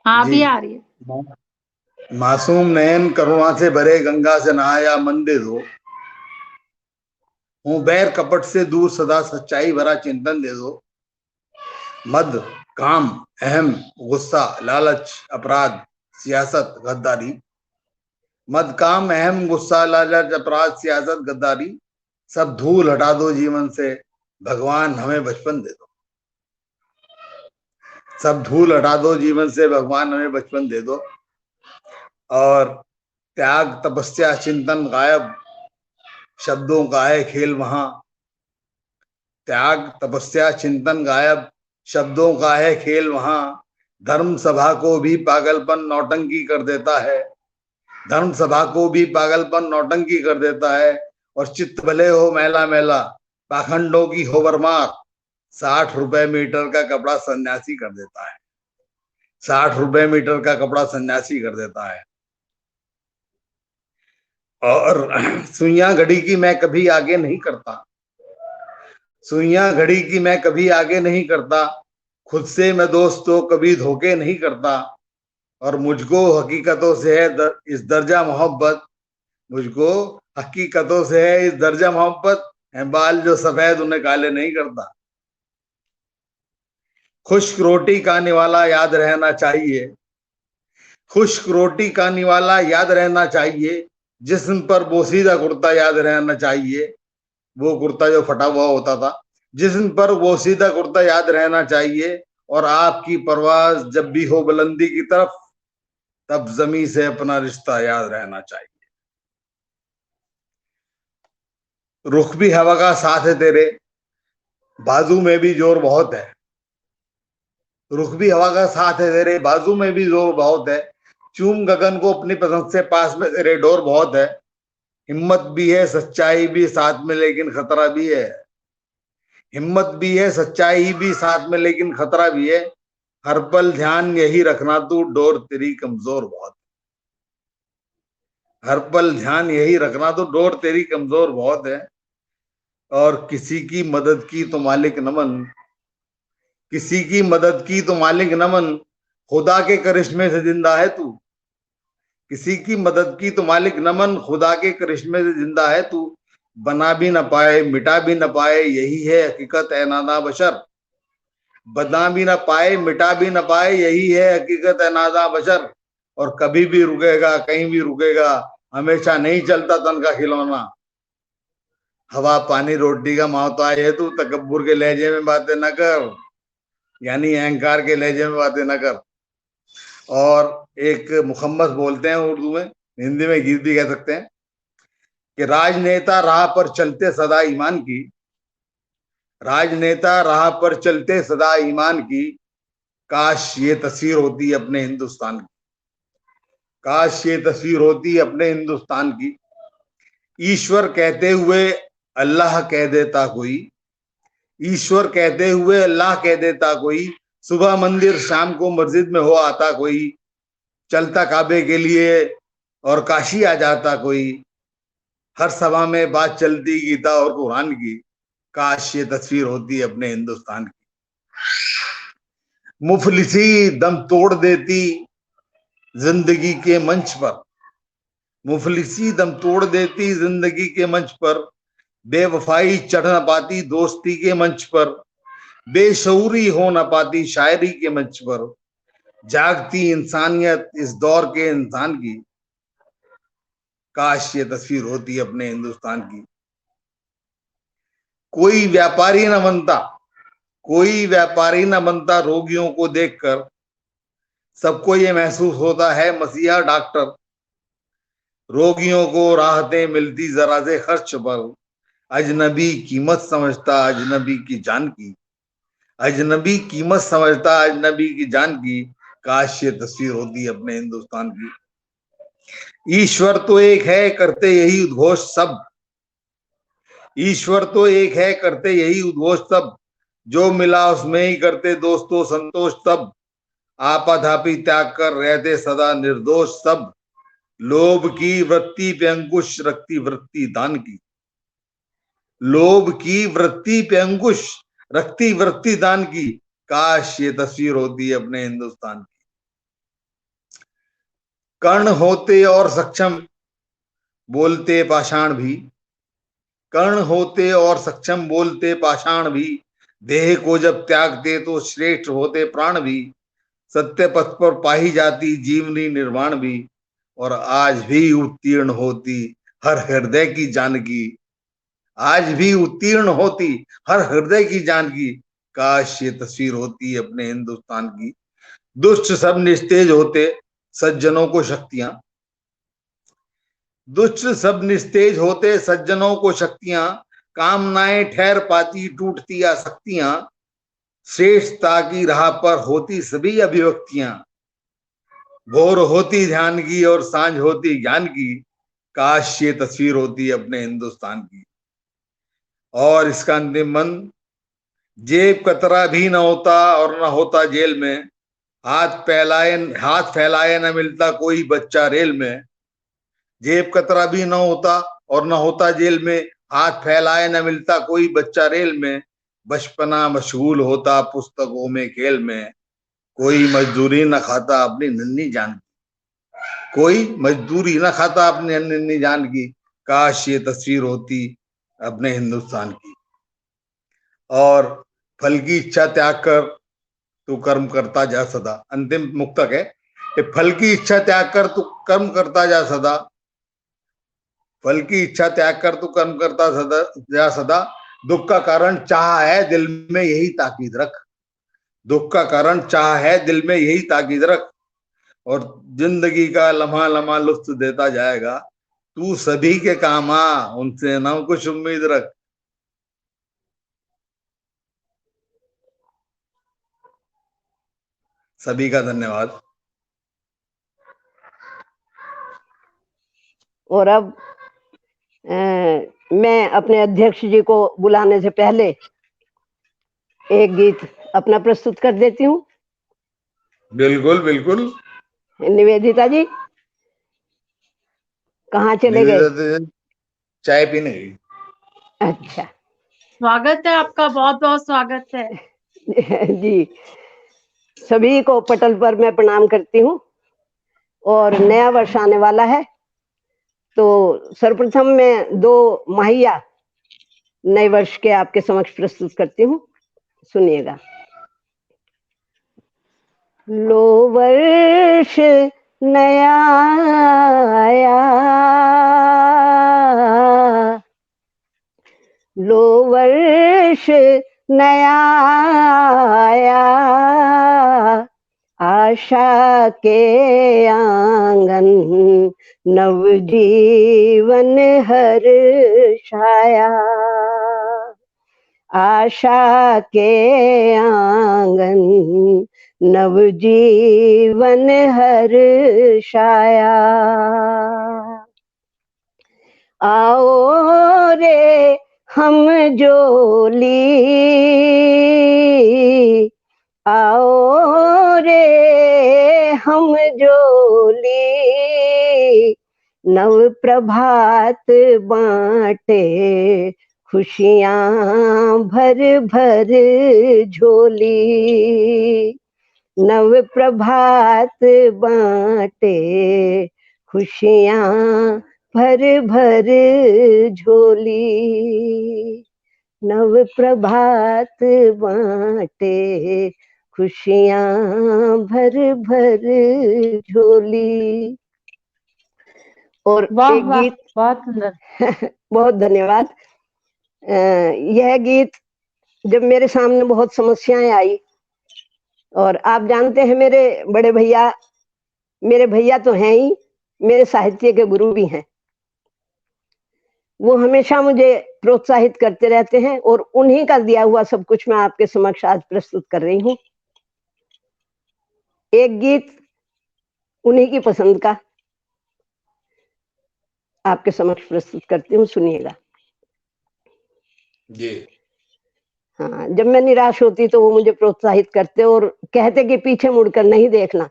हाँ, जी। अभी आ रही है। मासूम नयन करुणा से भरे, गंगा से नहाया मन दे दो। हूँ बैर कपट से दूर, सदा सच्चाई भरा चिंतन दे दो। मद काम अहम गुस्सा लालच अपराध सियासत गद्दारी। मद काम अहम गुस्सा लालच अपराध सियासत गद्दारी, सब धूल हटा दो जीवन से, भगवान हमें बचपन दे दो। सब धूल हटा दो जीवन से, भगवान हमें बचपन दे दो। और त्याग तपस्या चिंतन गायब, शब्दों का है खेल वहां। त्याग तपस्या चिंतन गायब, शब्दों का है खेल वहां। धर्म सभा को भी पागलपन नौटंकी कर देता है। धर्म सभा को भी पागलपन नौटंकी कर देता है। और चित्त भले हो मैला मैला, पाखंडों की हो भरमार। 60 रुपए मीटर का कपड़ा सन्यासी कर देता है। 60 रुपए मीटर का कपड़ा सन्यासी कर देता है। और सुइयां घड़ी की मैं कभी आगे नहीं करता। सुइयां घड़ी की मैं कभी आगे नहीं करता। खुद से मैं दोस्तों कभी धोखे नहीं करता। और मुझको हकीकतों से है इस दर्जा मोहब्बत। मुझको हकीकतों से है इस दर्जा मोहब्बत, है बाल जो सफेद उन्हें काले नहीं करता। खुश्क रोटी खाने वाला याद रहना चाहिए। खुश्क रोटी खाने वाला याद रहना चाहिए। जिस्म पर बोसीदा कुर्ता याद रहना चाहिए। वो कुर्ता जो फटा हुआ होता था। जिस्म पर वो सीधा कुर्ता याद रहना चाहिए। और आपकी परवाज जब भी हो बुलंदी की तरफ, तब जमी से अपना रिश्ता याद रहना चाहिए। रुख भी हवा का साथ है तेरे, बाजू में भी जोर बहुत है। रुख भी हवा का साथ है तेरे, बाजू में भी जोर बहुत है, चूम गगन को अपनी पसंद से, पास में तेरे डोर बहुत है। हिम्मत भी है सच्चाई भी साथ में लेकिन खतरा भी है, हिम्मत भी है सच्चाई भी साथ में लेकिन खतरा भी है। हर पल ध्यान यही रखना तू, डोर तेरी कमजोर बहुत, हर पल ध्यान यही रखना तो डोर तेरी कमजोर बहुत है। और किसी की मदद की तो मालिक नमन, किसी की मदद की तो मालिक नमन, खुदा के करिश्मे से जिंदा है तू। किसी की मदद की तो मालिक नमन, खुदा के करिश्मे से जिंदा है तू। बना भी न पाए मिटा भी न पाए यही है हकीकत है नादा बशर, बना भी न पाए मिटा भी न पाए यही है हकीकत है नादा बशर। और कभी भी रुकेगा कहीं भी रुकेगा, हमेशा नहीं चलता तन का खिलौना। हवा पानी रोटी का मोहताज है तू, तकब्बुर के लहजे में बातें न कर, यानी अहंकार के लहजे में बातें न कर। और एक मुखम्मस बोलते हैं उर्दू में, हिंदी में गीत भी कह सकते हैं कि राजनेता राह पर चलते सदा ईमान की, राजनेता राह पर चलते सदा ईमान की, काश ये तस्वीर होती अपने हिंदुस्तान की, काश ये तस्वीर होती अपने हिंदुस्तान की। ईश्वर कहते हुए अल्लाह कह देता कोई, ईश्वर कहते हुए अल्लाह कह देता कोई, सुबह मंदिर शाम को मस्जिद में हो आता कोई, चलता काबे के लिए और काशी आ जाता कोई, हर सभा में बात चलती गीता और कुरान की, काश ये तस्वीर होती अपने हिंदुस्तान की। मुफलिसी दम तोड़ देती जिंदगी के मंच पर, मुफलिसी दम तोड़ देती जिंदगी के मंच पर, बेवफाई चढ़ न पाती दोस्ती के मंच पर, बेशऊरी हो न पाती शायरी के मंच पर, जागती इंसानियत इस दौर के इंसान की, काश ये तस्वीर होती अपने हिंदुस्तान की। कोई व्यापारी न बनता, कोई व्यापारी न बनता रोगियों को देखकर, सबको ये महसूस होता है मसीहा डॉक्टर, रोगियों को राहतें मिलती जरा से खर्च पर, अजनबी कीमत समझता अजनबी की जान की, अजनबी कीमत समझता अजनबी की जान की, काश ये तस्वीर होती अपने हिंदुस्तान की। ईश्वर तो एक है करते यही उद्घोष सब, ईश्वर तो एक है करते यही उद्घोष सब, जो मिला उसमें ही करते दोस्तों संतोष सब, आपाधापी त्याग कर रहते सदा निर्दोष सब, लोभ की वृत्ति पे अंकुश रखती वृत्ति दान की, लोभ की वृत्ति पे अंकुश रखती वृत्ति दान की, काश ये तस्वीर होती अपने हिंदुस्तान की। कर्ण होते और सक्षम बोलते पाषाण भी, कर्ण होते और सक्षम बोलते पाषाण भी, देह को जब त्यागते तो श्रेष्ठ होते प्राण भी, सत्य पथ पर पाई जाती जीवनी निर्वाण भी, और आज भी उत्तीर्ण होती हर हृदय की जानकी, आज भी उत्तीर्ण होती हर हृदय की जानकी, काश ये तस्वीर होती अपने हिंदुस्तान की। दुष्ट सब निस्तेज होते सज्जनों को शक्तियां, दुष्ट सब निस्तेज होते सज्जनों को शक्तियां, कामनाएं ठहर पाती टूटती आसक्तियां, श्रेष्ठता की राह पर होती सभी अभिव्यक्तियां, भोर होती ध्यान की और सांझ होती ज्ञान की, काश ये तस्वीर होती अपने हिंदुस्तान की। और इसका अंतिम मंत्र, जेब कतरा भी न होता और न होता जेल में, हाथ फैलाए न मिलता कोई बच्चा रेल में, जेब कतरा भी न होता और न होता जेल में, हाथ फैलाए न मिलता कोई बच्चा रेल में, बचपना मशगूल होता पुस्तकों में खेल में, कोई मजदूरी न खाता अपनी नन्ही जान की, कोई मजदूरी न खाता अपनी नन्ही जान की, काश ये तस्वीर होती अपने हिंदुस्तान की। और फल की इच्छा त्याग कर तू कर्म करता जा सदा, अंतिम मुक्तक है कि फल की इच्छा त्याग कर तू कर्म करता जा सदा, फल की इच्छा त्याग कर तू कर्म करता सदा जा सदा, दुख का कारण चाह है दिल में यही ताकीद रख, दुख का कारण चाह है दिल में यही ताकीद रख, और जिंदगी का लम्हा लम्हा लुत्फ देता जाएगा, तू सभी के काम आ उनसे ना कुछ उम्मीद रख। सभी का धन्यवाद। और अब मैं अपने अध्यक्ष जी को बुलाने से पहले एक गीत अपना प्रस्तुत कर देती हूँ। बिल्कुल बिल्कुल। निवेदिता जी कहाँ चले गए? निवेदिता जी चाय पीने गई। अच्छा स्वागत है आपका, बहुत बहुत स्वागत है। जी, सभी को पटल पर मैं प्रणाम करती हूँ। और नया वर्ष आने वाला है, तो सर्वप्रथम मैं 2 माहिया नए वर्ष के आपके समक्ष प्रस्तुत करती हूँ, सुनिएगा। लो वर्ष नया आया, लो वर्ष नया आया, आशा के आंगन नवजीवन हर्षाया, आशा के आंगन नवजीवन हर्षाया। आओ रे हम जोली, आओ रे हम जोली, नव प्रभात बांटे खुशियां भर भर झोली, नव प्रभात बांटे खुशियां भर भर झोली, नव प्रभात बांटे खुशियां भर भर झोली। और वाह एक वाह, गीत बहुत सुंदर। बहुत धन्यवाद। यह गीत जब मेरे सामने बहुत समस्याएं आई, और आप जानते हैं मेरे भैया तो हैं ही, मेरे साहित्य के गुरु भी हैं। वो हमेशा मुझे प्रोत्साहित करते रहते हैं, और उन्हीं का दिया हुआ सब कुछ मैं आपके समक्ष आज प्रस्तुत कर रही हूँ। एक गीत उन्हीं की पसंद का आपके समक्ष प्रस्तुत करती हूँ, सुनिएगा। जी। हाँ, जब मैं निराश होती तो वो मुझे प्रोत्साहित करते और कहते कि पीछे मुड़कर नहीं देखना,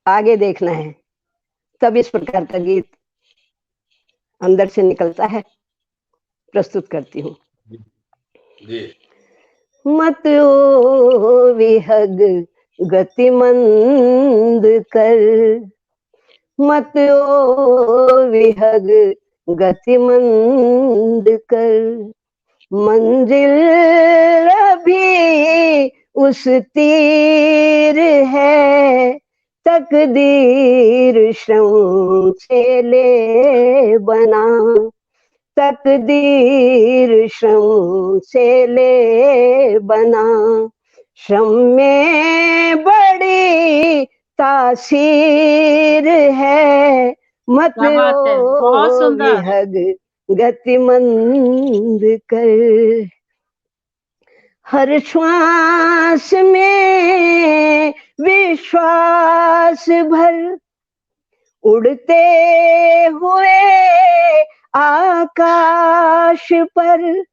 आगे देखना है। तब इस प्रकार का गीत अंदर से निकलता है, प्रस्तुत करती हूँ। जी। मत ओ विहग गति मंद कर, मत ओ विहग गति मंद कर, मंजिल अभी उस तीर है, तकदीर श्रम से ले बना, तकदीर श्रम से ले बना, श्रम में बड़ी तासीर है, मत क्या बात है, बहुत ओ सुंदर। विहग गति मंद कर। हर श्वास में विश्वास भर, उड़ते हुए आकाश पर,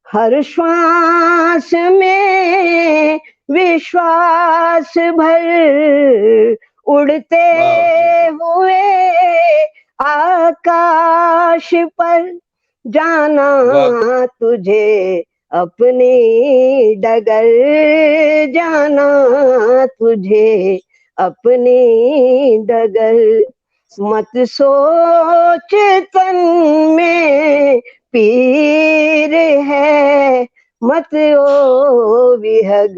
हर श्वास में विश्वास भर, उड़ते हुए आकाश पर, जाना तुझे अपनी डगर, जाना तुझे अपनी डगर, मत सोच तन में पीर है, मत ओ विहग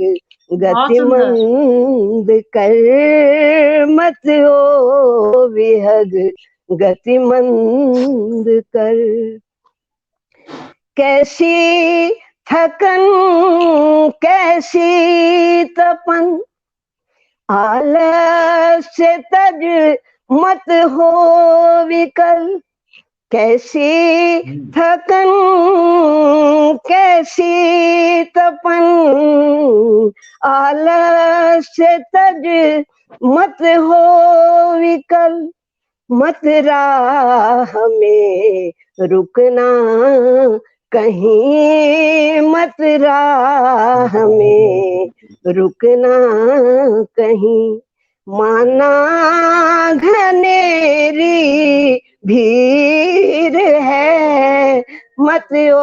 गति मंद कर, मत ओ विहग गति मंद कर। कैसी थकन कैसी तपन, आलस्य तज मत हो विकल, कैसी थकन कैसी तपन, आलस्य तज मत हो विकल, मत राह में रुकना कहीं, मत राह में रुकना कहीं, माना घनेरी भीड़ है, मत ओ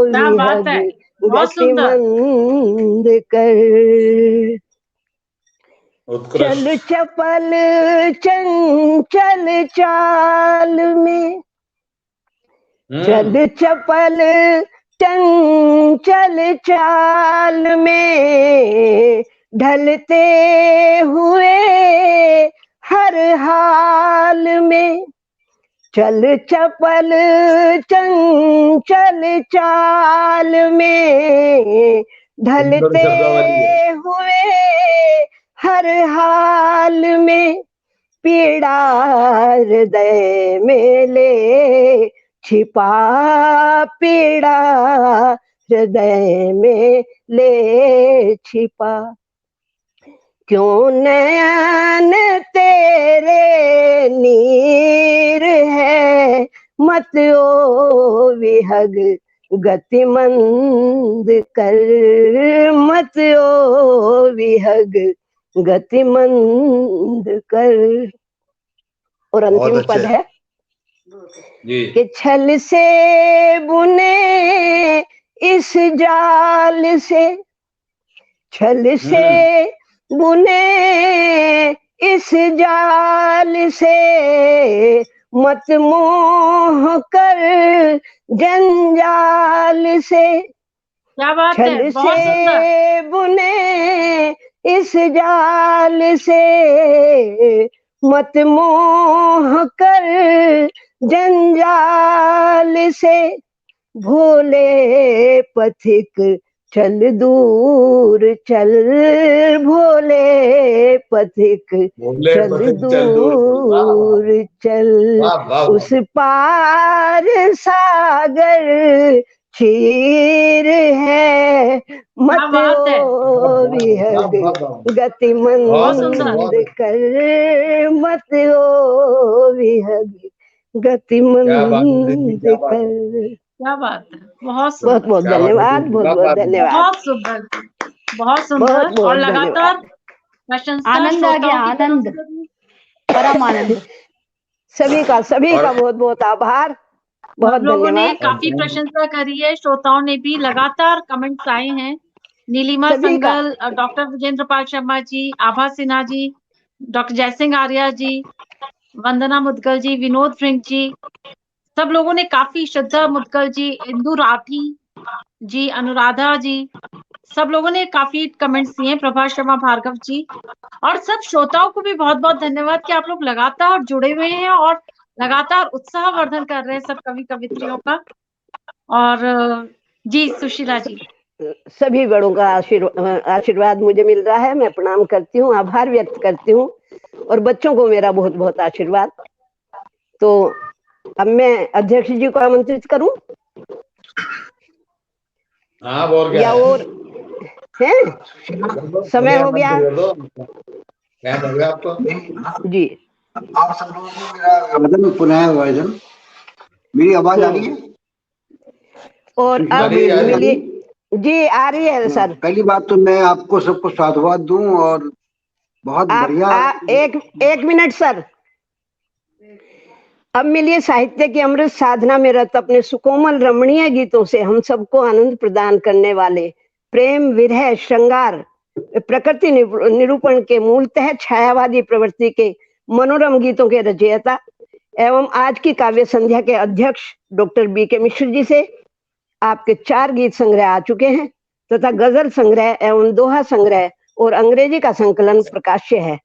क्या बात है, विहग बहुत गति सुंदर। मंद कर। चल उत्कृष्ट। चपल चंचल चाल में, चल चपल चंचल चाल में, ढलते हुए हर हाल में, चल चपल चंचल चाल में, ढलते हुए हर हाल में, पीड़ा हृदय में ले छिपा, पीड़ा हृदय में ले छिपा, क्यों नयन तेरे नीर है, मत ओ विहग गति मंद कर, मत ओ विहग गति मंद कर। और अंतिम पद है कि छल से बुने इस जाल से, छल से बुने इस जाल से, मत मोह कर जंजाल से, क्या बात है, छल बहुत सुंदर। से बुने इस जाल से, मत मोह कर जंजाल से, भोले पथिक चल दूर चल, भोले पथिक चल दूर चल, उस पार सागर क्षीर है, मत ओ विहग गति मंद कर, मत ओ विहग गति मंद कर। क्या बात है, बहुत सुंदर। बहुत बहुत धन्यवाद, बहुत बहुत धन्यवाद, बहुत सुंदर, बहुत सुंदर। बहुत बहुत और लगातार धन्यवाद। प्रशंसा आनंद आ गया, श्रोताओं की तरफ आनंद, से भी। परम आनंद। सभी का बहुत बहुत आभार, बहुत सब लोगों ने धन्यवाद। काफी प्रशंसा करी है, श्रोताओं ने भी लगातार कमेंट्स आए हैं। नीलिमा सभी का संगल, डॉक्टर विजेंद्र पाल शर्मा जी, आभा सिन्हा जी, डॉक्टर जयसिंह आर्या जी, वंदना मुदगल जी, विनोद फ्रिंक जी, सब लोगों ने काफी, श्रद्धा मुदगल जी, इंदु राठी जी, अनुराधा जी, सब लोगों ने काफी कमेंट्स दिए, प्रभा शर्मा भार्गव जी, और सब श्रोताओं को भी बहुत बहुत धन्यवाद कि आप लोग लगातार जुड़े हुए हैं और लगातार उत्साहवर्धन कर रहे हैं सब कवि कवित्रियों का। और जी सुशीला जी, सभी बड़ों का आशीर्वाद मुझे मिल रहा है, मैं प्रणाम करती हूँ, आभार व्यक्त करती हूँ, और बच्चों को मेरा बहुत बहुत आशीर्वाद। तो अब मैं अध्यक्ष जी को आमंत्रित करूं या और है? समय हो गया जी। आप सब लोगों को मेरा अभिवादन, पुनः अभिवादन। मेरी आवाज आ रही है? और अब मिलिए जी, आ रही है सर। पहली बात तो मैं आपको सबको साधुवाद दूं, और बहुत बढ़िया। एक मिनट सर। अब मिलिए साहित्य की अमृत साधना में रत अपने सुकोमल रमणीय गीतों से हम सबको आनंद प्रदान करने वाले प्रेम विरह श्रृंगार प्रकृति निरूपण के मूलतः छायावादी प्रवृत्ति के मनोरम गीतों के रचयिता एवं आज की काव्य संध्या के अध्यक्ष डॉक्टर बी.के. मिश्र जी से आपके 4 गीत संग्रह आ चुके हैं तथा गजल संग्रह एवं दोहा संग्रह और अंग्रेजी का संकलन प्रकाश्य है।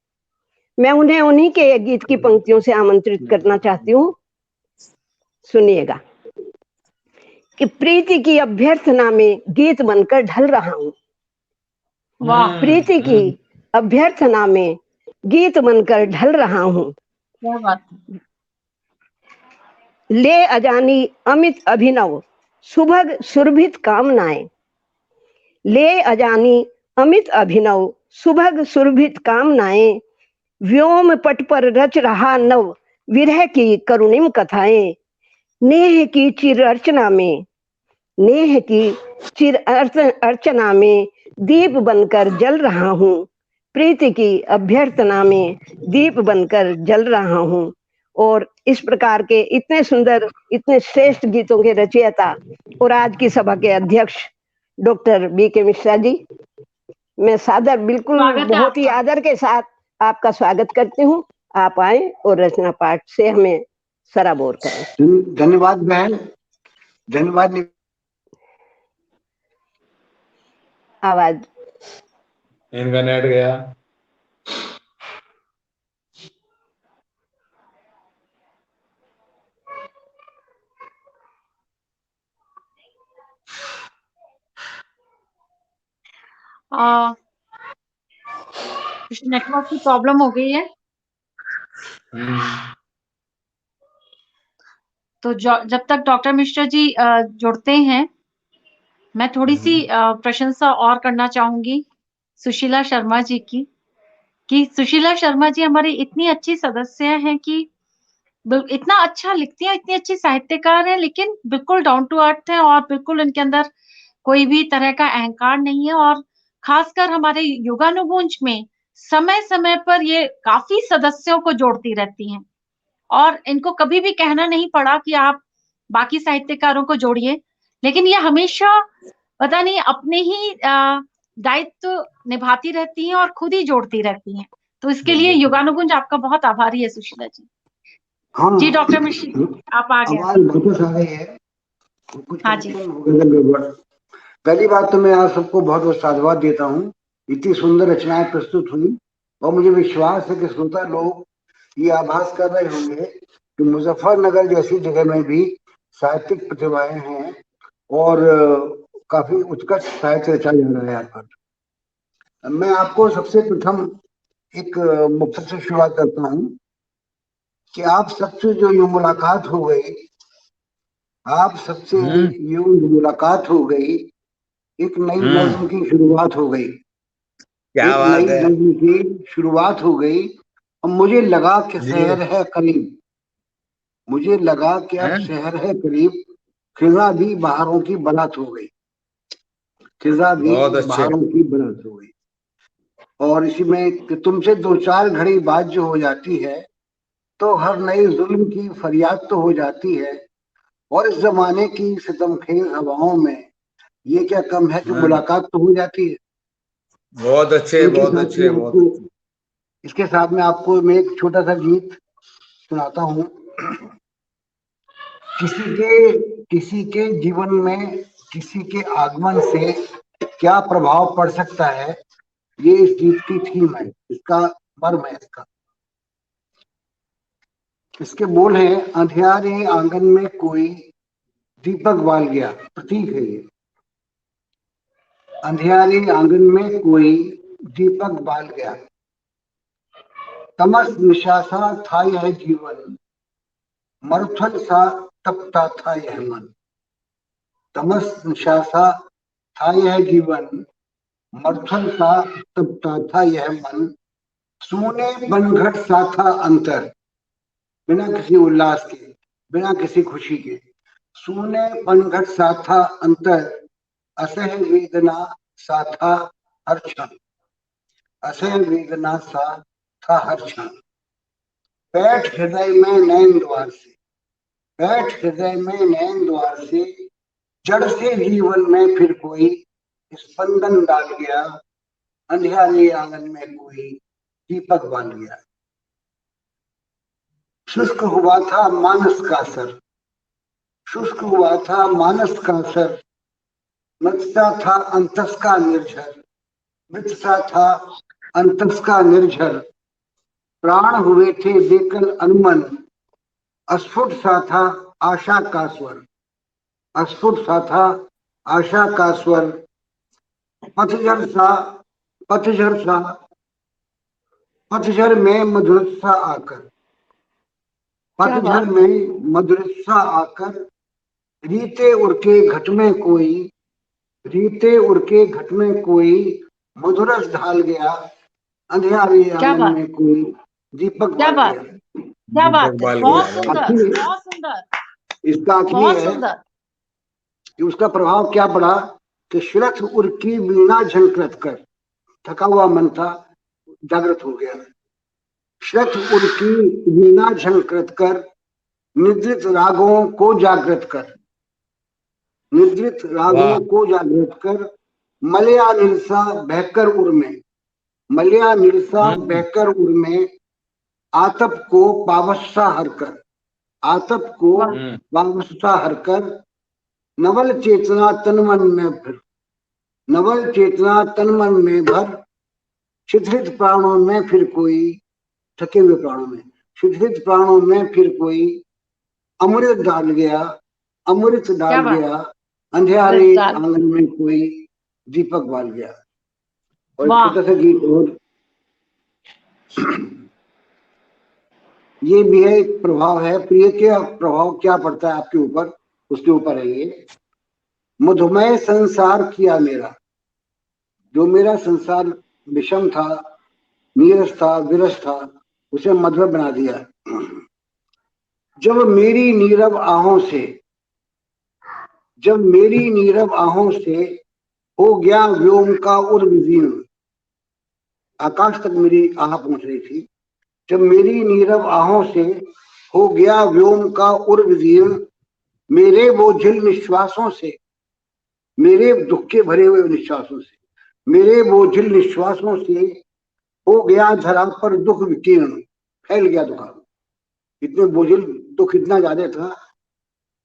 मैं उन्हें उन्हीं के एक गीत की पंक्तियों से आमंत्रित करना चाहती हूँ, सुनिएगा। कि प्रीति की अभ्यर्थना में गीत बनकर ढल रहा हूँ, प्रीति की अभ्यर्थना में गीत बनकर ढल रहा हूँ। क्या बात है। ले अजानी अमित अभिनव सुभग सुरभित कामनाएं। ले अजानी अमित अभिनव सुभग सुरभित कामनाएं। व्योम पट पर रच रहा नव विरह की करुणिम कथाएं। नेह की चिर अर्चना में, नेह की चिर अर्चना में दीप बनकर जल रहा हूँ। प्रीति की अभ्यर्थना में दीप बनकर जल रहा हूँ। और इस प्रकार के इतने सुंदर, इतने श्रेष्ठ गीतों के रचयिता और आज की सभा के अध्यक्ष डॉक्टर B.K. मिश्रा जी, मैं सादर बिल्कुल स्वागत है बहुत ही आपका। आदर के साथ आपका स्वागत करती हूँ। आप आए और रचना पाठ से हमें सराबोर करें। धन्यवाद बहन, धन्यवाद। आवाज इनका नेट गया। कुछ नेटवर्क की प्रॉब्लम हो गई है, तो जब तक डॉक्टर मिश्रा जी जुड़ते हैं, मैं थोड़ी सी प्रशंसा और करना चाहूंगी सुशीला शर्मा जी की, कि सुशीला शर्मा जी हमारी इतनी अच्छी सदस्य हैं कि इतना अच्छा लिखती हैं, इतनी अच्छी साहित्यकार हैं, लेकिन बिल्कुल डाउन टू अर्थ है और बिल्कुल इनके अंदर कोई भी तरह का अहंकार नहीं है। और खासकर हमारे युगानुगुंज में समय समय पर ये काफी सदस्यों को जोड़ती रहती हैं और इनको कभी भी कहना नहीं पड़ा कि आप बाकी साहित्यकारों को जोड़िए, लेकिन ये हमेशा पता नहीं अपने ही दायित्व निभाती रहती हैं और खुद ही जोड़ती रहती हैं। तो इसके लिए युगानुगुंज आपका बहुत आभारी है सुशीला जी। हाँ जी डॉक्टर मिश्रा जी, आप आ गए। आवाज वापस आ गई है, कुछ हाँ जी। कनेक्शन हो गया था गड़बड़। पहली बात तो मैं आप सबको बहुत बहुत साधुवाद देता हूँ, इतनी सुंदर रचनाएं प्रस्तुत हुई और मुझे विश्वास है कि श्रोता लोग ये आभास कर रहे होंगे कि मुजफ्फरनगर जैसी जगह में भी साहित्यिक प्रतिभाएं हैं और काफी उत्कृष्ट साहित्य रचा जा रहा है यहाँ पर। मैं आपको सबसे प्रथम एक मुफ्त से शुरुआत करता हूँ कि आप सबसे जो यूं मुलाकात हो गई, आप सबसे यूं मुलाकात हो गई, एक नई नज्म की शुरुआत हो गई, क्या एक बात नई है। नज्म की शुरुआत हो गई और मुझे लगा कि शहर है करीब, मुझे लगा कि अब शहर है करीब, खिजा भी बहारों की बारात हो गई, खिजा भी बहारों की बारात हो गई। और इसी में कि तुमसे दो चार घड़ी बात जो हो जाती है तो हर नई जुल्म की फरियाद तो हो जाती है, और इस जमाने की सितमखेज हवाओं में ये क्या कम है कि मुलाकात तो हो जाती है। बहुत अच्छे, बहुत अच्छे, बहुत। इसके साथ में आपको मैं एक छोटा सा गीत सुनाता हूँ। किसी के जीवन में किसी के आगमन से क्या प्रभाव पड़ सकता है, ये इस गीत की थीम है, इसका मर्म है इसका। इसके बोल है, अंधियारे आंगन में कोई दीपक बाल गया, प्रतीक है ये। अंधियारे आंगन में कोई दीपक बाल गया, तमस निशा सा था यह जीवन, मरुथल सा तपता था यह मन। तमस निशा सा था यह जीवन, मरुथल सा तपता था यह मन। सूने बनघट सा था अंतर, बिना किसी उल्लास के, बिना किसी खुशी के। सूने बनघट सा था अंतर, असह वेदना सा था हर क्षण, असह वेदना सा था हर क्षण। बैठ हृदय में नैन द्वार से, बैठ हृदय में नैन द्वार से, जड़ से जीवन में फिर कोई स्पंदन डाल गया, अंधियारे आंगन में कोई दीपक बाल गया। शुष्क हुआ था मानस का सर, शुष्क हुआ था मानस का सर, मृतसा था अंतस का निर्झर, मृतसा था अंतस का निर्झर। प्राण हुए थे बेकल अनुमन, अस्फुट सा था आशा का स्वर, अस्फुट सा था आशा का स्वर। पतझर सा, पतझर सा, पतझर में मधुर सा आकर, पतझड़ में मधुरसा आकर रीते उड़के घट में कोई, रीते उड़के घट में कोई मधुरस ढाल गया, अंधियारे आंगन में कोई दीपक क्या बाल बात, गया। क्या बात है, बाल बहुत गया। सुंदर, आखिर बहुत सुंदर, इसका अर्थ बहुत ये है सुंदर। कि उसका प्रभाव क्या पड़ा कि श्रथ उर्की वीणा झंकृत कर, थका हुआ मन था जागृत हो गया। श्रथ उर्की वीणा झंकृत कर, निद्रित रागों को जागृत कर, निद्रित रागों को जागृत कर, मलया निरसा बहकर उर में, मलया निरसा बहकर उर में आतप को पावस्सा हरकर, आतप को पावस्सा हरकर नवल चेतना तन मन में भर, नवल चेतना तन मन में भर, शिथिलित प्राणों में फिर कोई, थके हुए प्राणों में, शिथिलित प्राणों में फिर कोई अमृत डाल गया, अमृत डाल गया, अंधेरे आंगन में कोई दीपक बाल गया। और छोटा सा गीत और ये भी है, एक प्रभाव है। प्रिय के प्रभाव क्या पड़ता है आपके ऊपर, उसके ऊपर है ये। मधुमेह संसार किया मेरा, जो मेरा संसार विषम था, नीरस था, विरस था, उसे मधुर बना दिया। जब मेरी नीरव आहों से, जब मेरी नीरव आहों से हो गया व्योम का उर विदीर्ण, आकाश तक मेरी आह पहुंच रही थी। जब मेरी नीरव आहों से हो गया व्योम का उर विदीर्ण, मेरे बोझिल निश्वासों से, मेरे दुख के भरे हुए निश्वासों से, मेरे बोझिल निश्वासों से हो गया धरा पर दुख विकीर्ण, फैल गया दुख। इतने बोझिल दुख इतना ज्यादा था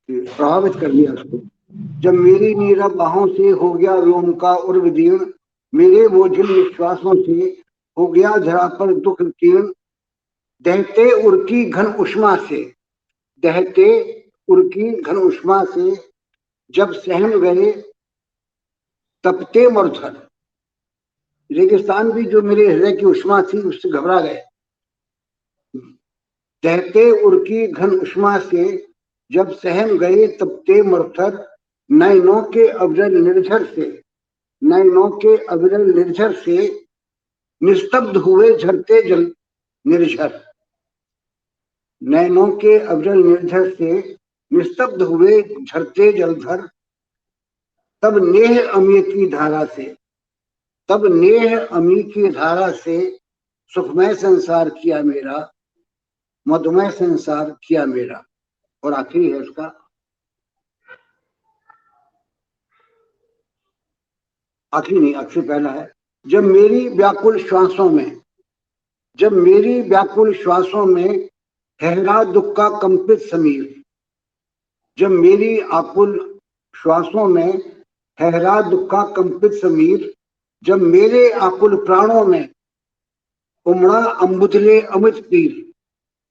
कि प्रभावित कर दिया उसको। जब मेरी नीरव बाहों से हो गया व्योम का उर विदीर्ण, मेरे बोझिल निश्वासों से हो गया धरा पर दुख विकीर्ण, दहते उर्की घन उष्मा से, दहते उर्की घन उष्मा से जब सहम गए तपते मरुथल, रेगिस्तान भी जो मेरे हृदय की उष्मा थी उससे घबरा गए। दहते उर्की घन उष्मा से जब सहम गए तपते मरुथल, नयनों के अविरल निर्झर से, नयनों के अविरल निर्झर से निस्तब्ध हुए झरते जल निर्झर, नयनों के अविरल निर्झर से निस्तब्ध हुए झरते जलधर, तब नेह अमी की धारा से, तब नेह अमी की धारा से सुखमय संसार किया मेरा, मधुमय संसार किया मेरा। और आखिरी है उसका, आखिरी नहीं, आखिरी पहला है। जब मेरी व्याकुल श्वासों में, जब मेरी व्याकुल श्वासों में ठहरा दुख का कंपित समीर, जब मेरी आकुल श्वासों में ठहरा दुख का कंपित समीर, जब मेरे आकुल प्राणों में उमड़ा अम्बुधले अमित पीर,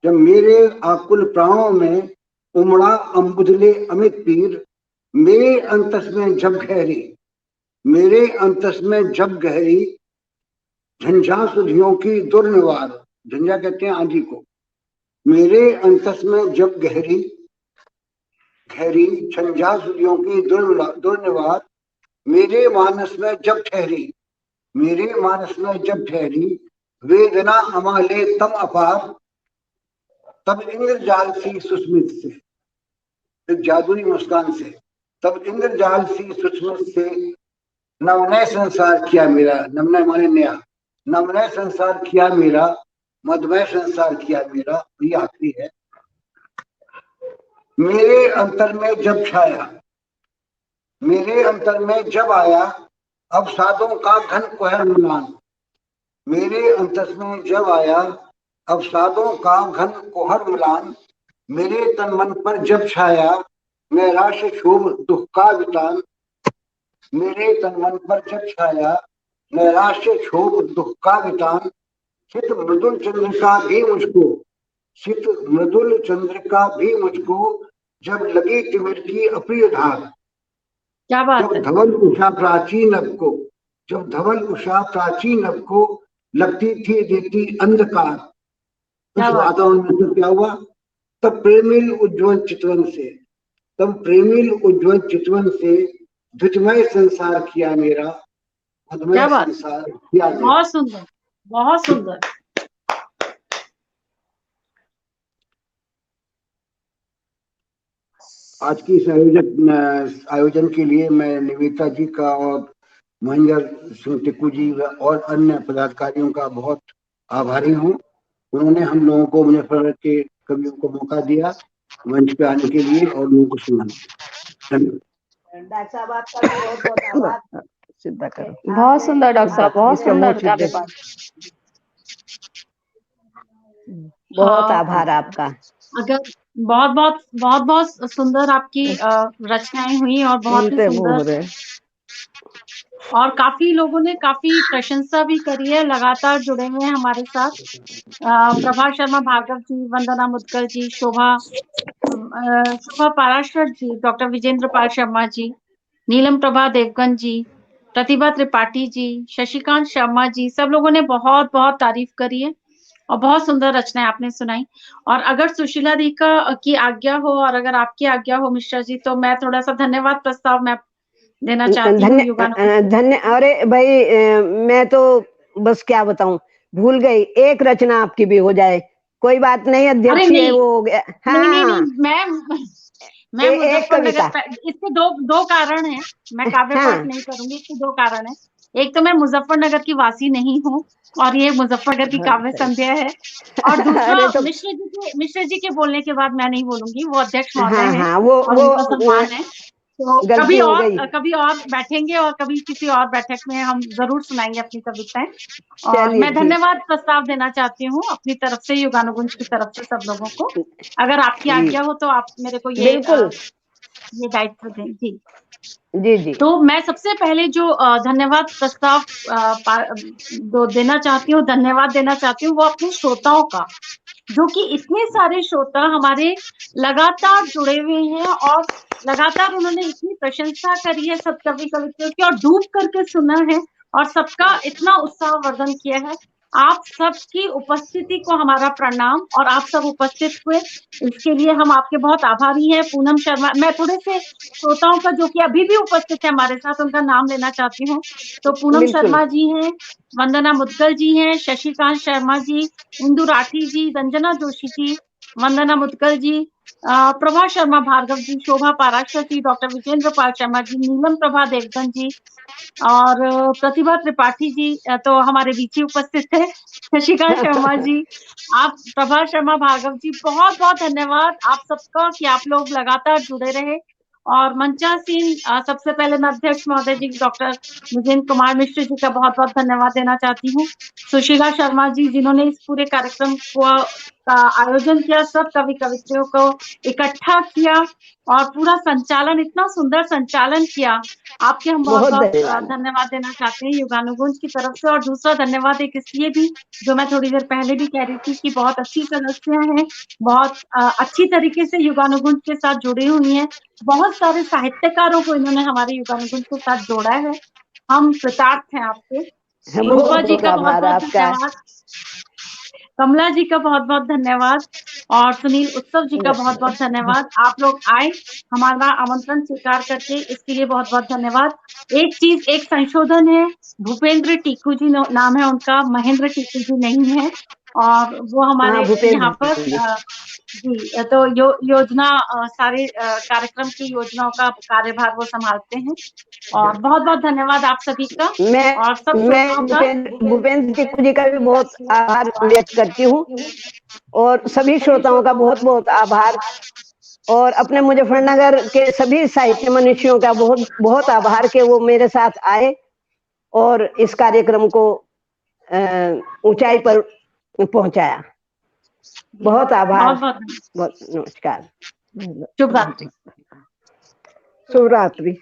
जब मेरे आकुल प्राणों में उमड़ा अम्बुधले अमित पीर, मेरे अंतस में जब गहरी, मेरे अंतस में जब गहरी झंझा सुधियों की दुर्निवार, झंझा कहते हैं आंधी को, मेरे अंतस में जब गहरी गहरी झंझा सुधियों की दुर्निवार, मेरे मानस में जब ठहरी, मेरे मानस में जब ठहरी वेदना अमाले तम अपार, तब इंद्रजाल सी सुस्मित से, एक जादुई मुस्कान से, तब इंद्रजाल सी सुस्मित से नवनय संसार किया मेरा, नवनय माने नया, नवनय संसार किया मेरा, मधुमय संसार किया मेरा। ये आखिरी है। मेरे अंतर में जब छाया, मेरे अंतर में जब आया अवसादों का घन कोहर मिलान, मेरे अंतर में जब आया अवसादों का घन कोहर मिलान, मेरे तन मन पर जब छाया नैराश्य क्षोभ दुख का वितान, मेरे तन मन पर जब छाया नैराश्य क्षोभ दुख का वितान, चित मृदुल चंद्र का भी मुझको, चित मृदुल चंद्र का भी मुझको जब लगी तिमिर की अप्रिय धार, क्या बात जब है, धवल उषा प्राचीन नभ को, जब धवल उषा प्राचीन नभ को लगती थी देती अंधकार, उस वातावरण में तो क्या हुआ तब प्रेमिल उज्ज्वल चितवन से, तब प्रेमिल उज्ज्वल चितवन से द्वितमय संसार किया मेरा, क्या बात, संसार किया मेरा। बहुत सुंदर, बहुत सुंदर। आज की इस आयोजन के लिए मैं निवेदिता जी का और महेंद्र सिंह टिक्कू जी और अन्य पदाधिकारियों का बहुत आभारी हूँ। उन्होंने हम लोगों को मुजफ्फरनगर के कवियों को मौका दिया मंच पे आने के लिए और लोगों को सुनाने के लिए। धन्यवाद। डॉक्टर साहब आपका भी बहुत बहुत आभार। सीधा करो। बहुत सुंदर डॉक्टर साहब, बहुत सुंदर काव्य पाठ। बहुत आभार आपका। अगर बहुत बहुत बहुत बहुत सुंदर आपकी रचनाएं हुई और बहुत ही सुंदर, और काफी लोगों ने काफी प्रशंसा भी करी है, लगातार जुड़े हुए हैं हमारे साथ। प्रभा शर्मा भार्गव जी, वंदना मुदगल जी, शोभा पाराशर जी, डॉक्टर विजेंद्र पाल शर्मा जी, नीलम प्रभा देवगन जी, प्रतिभा त्रिपाठी जी, शशिकांत शर्मा जी, सब लोगों ने बहुत बहुत तारीफ करी है और बहुत सुंदर रचनाएं आपने सुनाई। और अगर सुशीला दी की आज्ञा हो और अगर आपकी आज्ञा हो मिश्रा जी, तो मैं थोड़ा सा धन्यवाद प्रस्ताव मैं देना चाहती हूँ धन्य। अरे भाई मैं तो बस क्या बताऊं, भूल गई, एक रचना आपकी भी हो जाए, कोई बात नहीं, अध्यक्ष है वो हो गया। हाँ नहीं, मैं मुजफ्फरनगर, इसके दो कारण हैं, मैं काव्य पाठ नहीं करूंगी, इसके दो कारण हैं। एक तो मैं मुजफ्फरनगर की वासी नहीं हूँ और ये मुजफ्फरनगर की काव्य संध्या है, और दूसरा मिश्र जी के बोलने के बाद मैं नहीं बोलूंगी, वो अध्यक्ष महोदय हैं और उनका सम्मान है। तो कभी और बैठेंगे और कभी किसी और बैठक में हम जरूर सुनाएंगे अपनी कविताएं। और मैं धन्यवाद प्रस्ताव देना चाहती हूँ अपनी तरफ से, युगानुगुंज की तरफ से सब लोगों को। अगर आपकी आज्ञा हो तो आप मेरे को ये दायित्व दें। जी जी। तो मैं सबसे पहले जो धन्यवाद प्रस्ताव देना चाहती हूँ, धन्यवाद देना चाहती हूँ, वो अपने श्रोताओं का, जो कि इतने सारे श्रोता हमारे लगातार जुड़े हुए हैं और लगातार उन्होंने इतनी प्रशंसा करी है सब कवियों की और डूब करके सुना है और सबका इतना उत्साहवर्धन किया है। आप सबकी उपस्थिति को हमारा प्रणाम, और आप सब उपस्थित हुए इसके लिए हम आपके बहुत आभारी हैं। पूनम शर्मा, मैं थोड़े से श्रोताओं का जो कि अभी भी उपस्थित है हमारे साथ, उनका नाम लेना चाहती हूँ। तो पूनम शर्मा जी हैं, वंदना मुदगल जी हैं, शशिकांत शर्मा जी, इंदु राठी जी, रंजना जोशी जी, वंदना मुदगल जी, प्रभा शर्मा भार्गव जी, शोभा पाराशर जी, डॉक्टर विजेंद्र पाल शर्मा जी, नीलम प्रभा देवगन जी और प्रतिभा त्रिपाठी जी तो हमारे बीच ही उपस्थित है, शशिकांत शर्मा जी, आप, प्रभा शर्मा भार्गव जी, बहुत बहुत धन्यवाद आप सबका कि आप लोग लगातार जुड़े रहे। और मंचासीन सबसे पहले मैं अध्यक्ष महोदय जी डॉक्टर विजेंद्र कुमार मिश्र जी का बहुत बहुत धन्यवाद देना चाहती हूँ। सुशीला शर्मा जी, जिन्होंने इस पूरे कार्यक्रम का आयोजन किया, सब कवित्रियों को इकट्ठा किया और पूरा संचालन, इतना सुंदर संचालन किया, आपके हम बहुत बहुत धन्यवाद देना चाहते हैं युगानुगुंज की तरफ से। और दूसरा धन्यवाद एक इसलिए भी, जो मैं थोड़ी देर पहले भी कह रही थी कि बहुत अच्छी सदस्य हैं, बहुत अच्छी तरीके से युगानुगुंज के साथ जुड़ी हुई हैं, बहुत सारे साहित्यकारों को इन्होंने हमारे युगानुगुंज के साथ जोड़ा है, हम कृतार्थ हैं आपसे। रूपा जी का बहुत बहुत धन्यवाद, कमला जी का बहुत बहुत धन्यवाद और सुनील उत्सव जी का बहुत बहुत धन्यवाद। आप लोग आए, हमारा आमंत्रण स्वीकार करके, इसके लिए बहुत बहुत धन्यवाद। एक संशोधन है, भूपेंद्र टीकू जी नाम है उनका, महेंद्र टीकू जी नहीं है, और वो हमारे यहाँ पर जी तो योजना सारे कार्यक्रम की योजनाओं का कार्यभार वो संभालते हैं। और बहुत बहुत धन्यवाद आप सभी का। और सब भूपेंद्र टिक्कू जी का भी बहुत आभार व्यक्त करती हूँ और सभी श्रोताओं का बहुत बहुत आभार, और अपने मुजफ्फरनगर के सभी साहित्य मनुष्यों का बहुत बहुत आभार कि वो मेरे साथ आए और इस कार्यक्रम को ऊंचाई पर पहुंचाया। बहुत आभार, बहुत नमस्कार, शुभ रात्रि।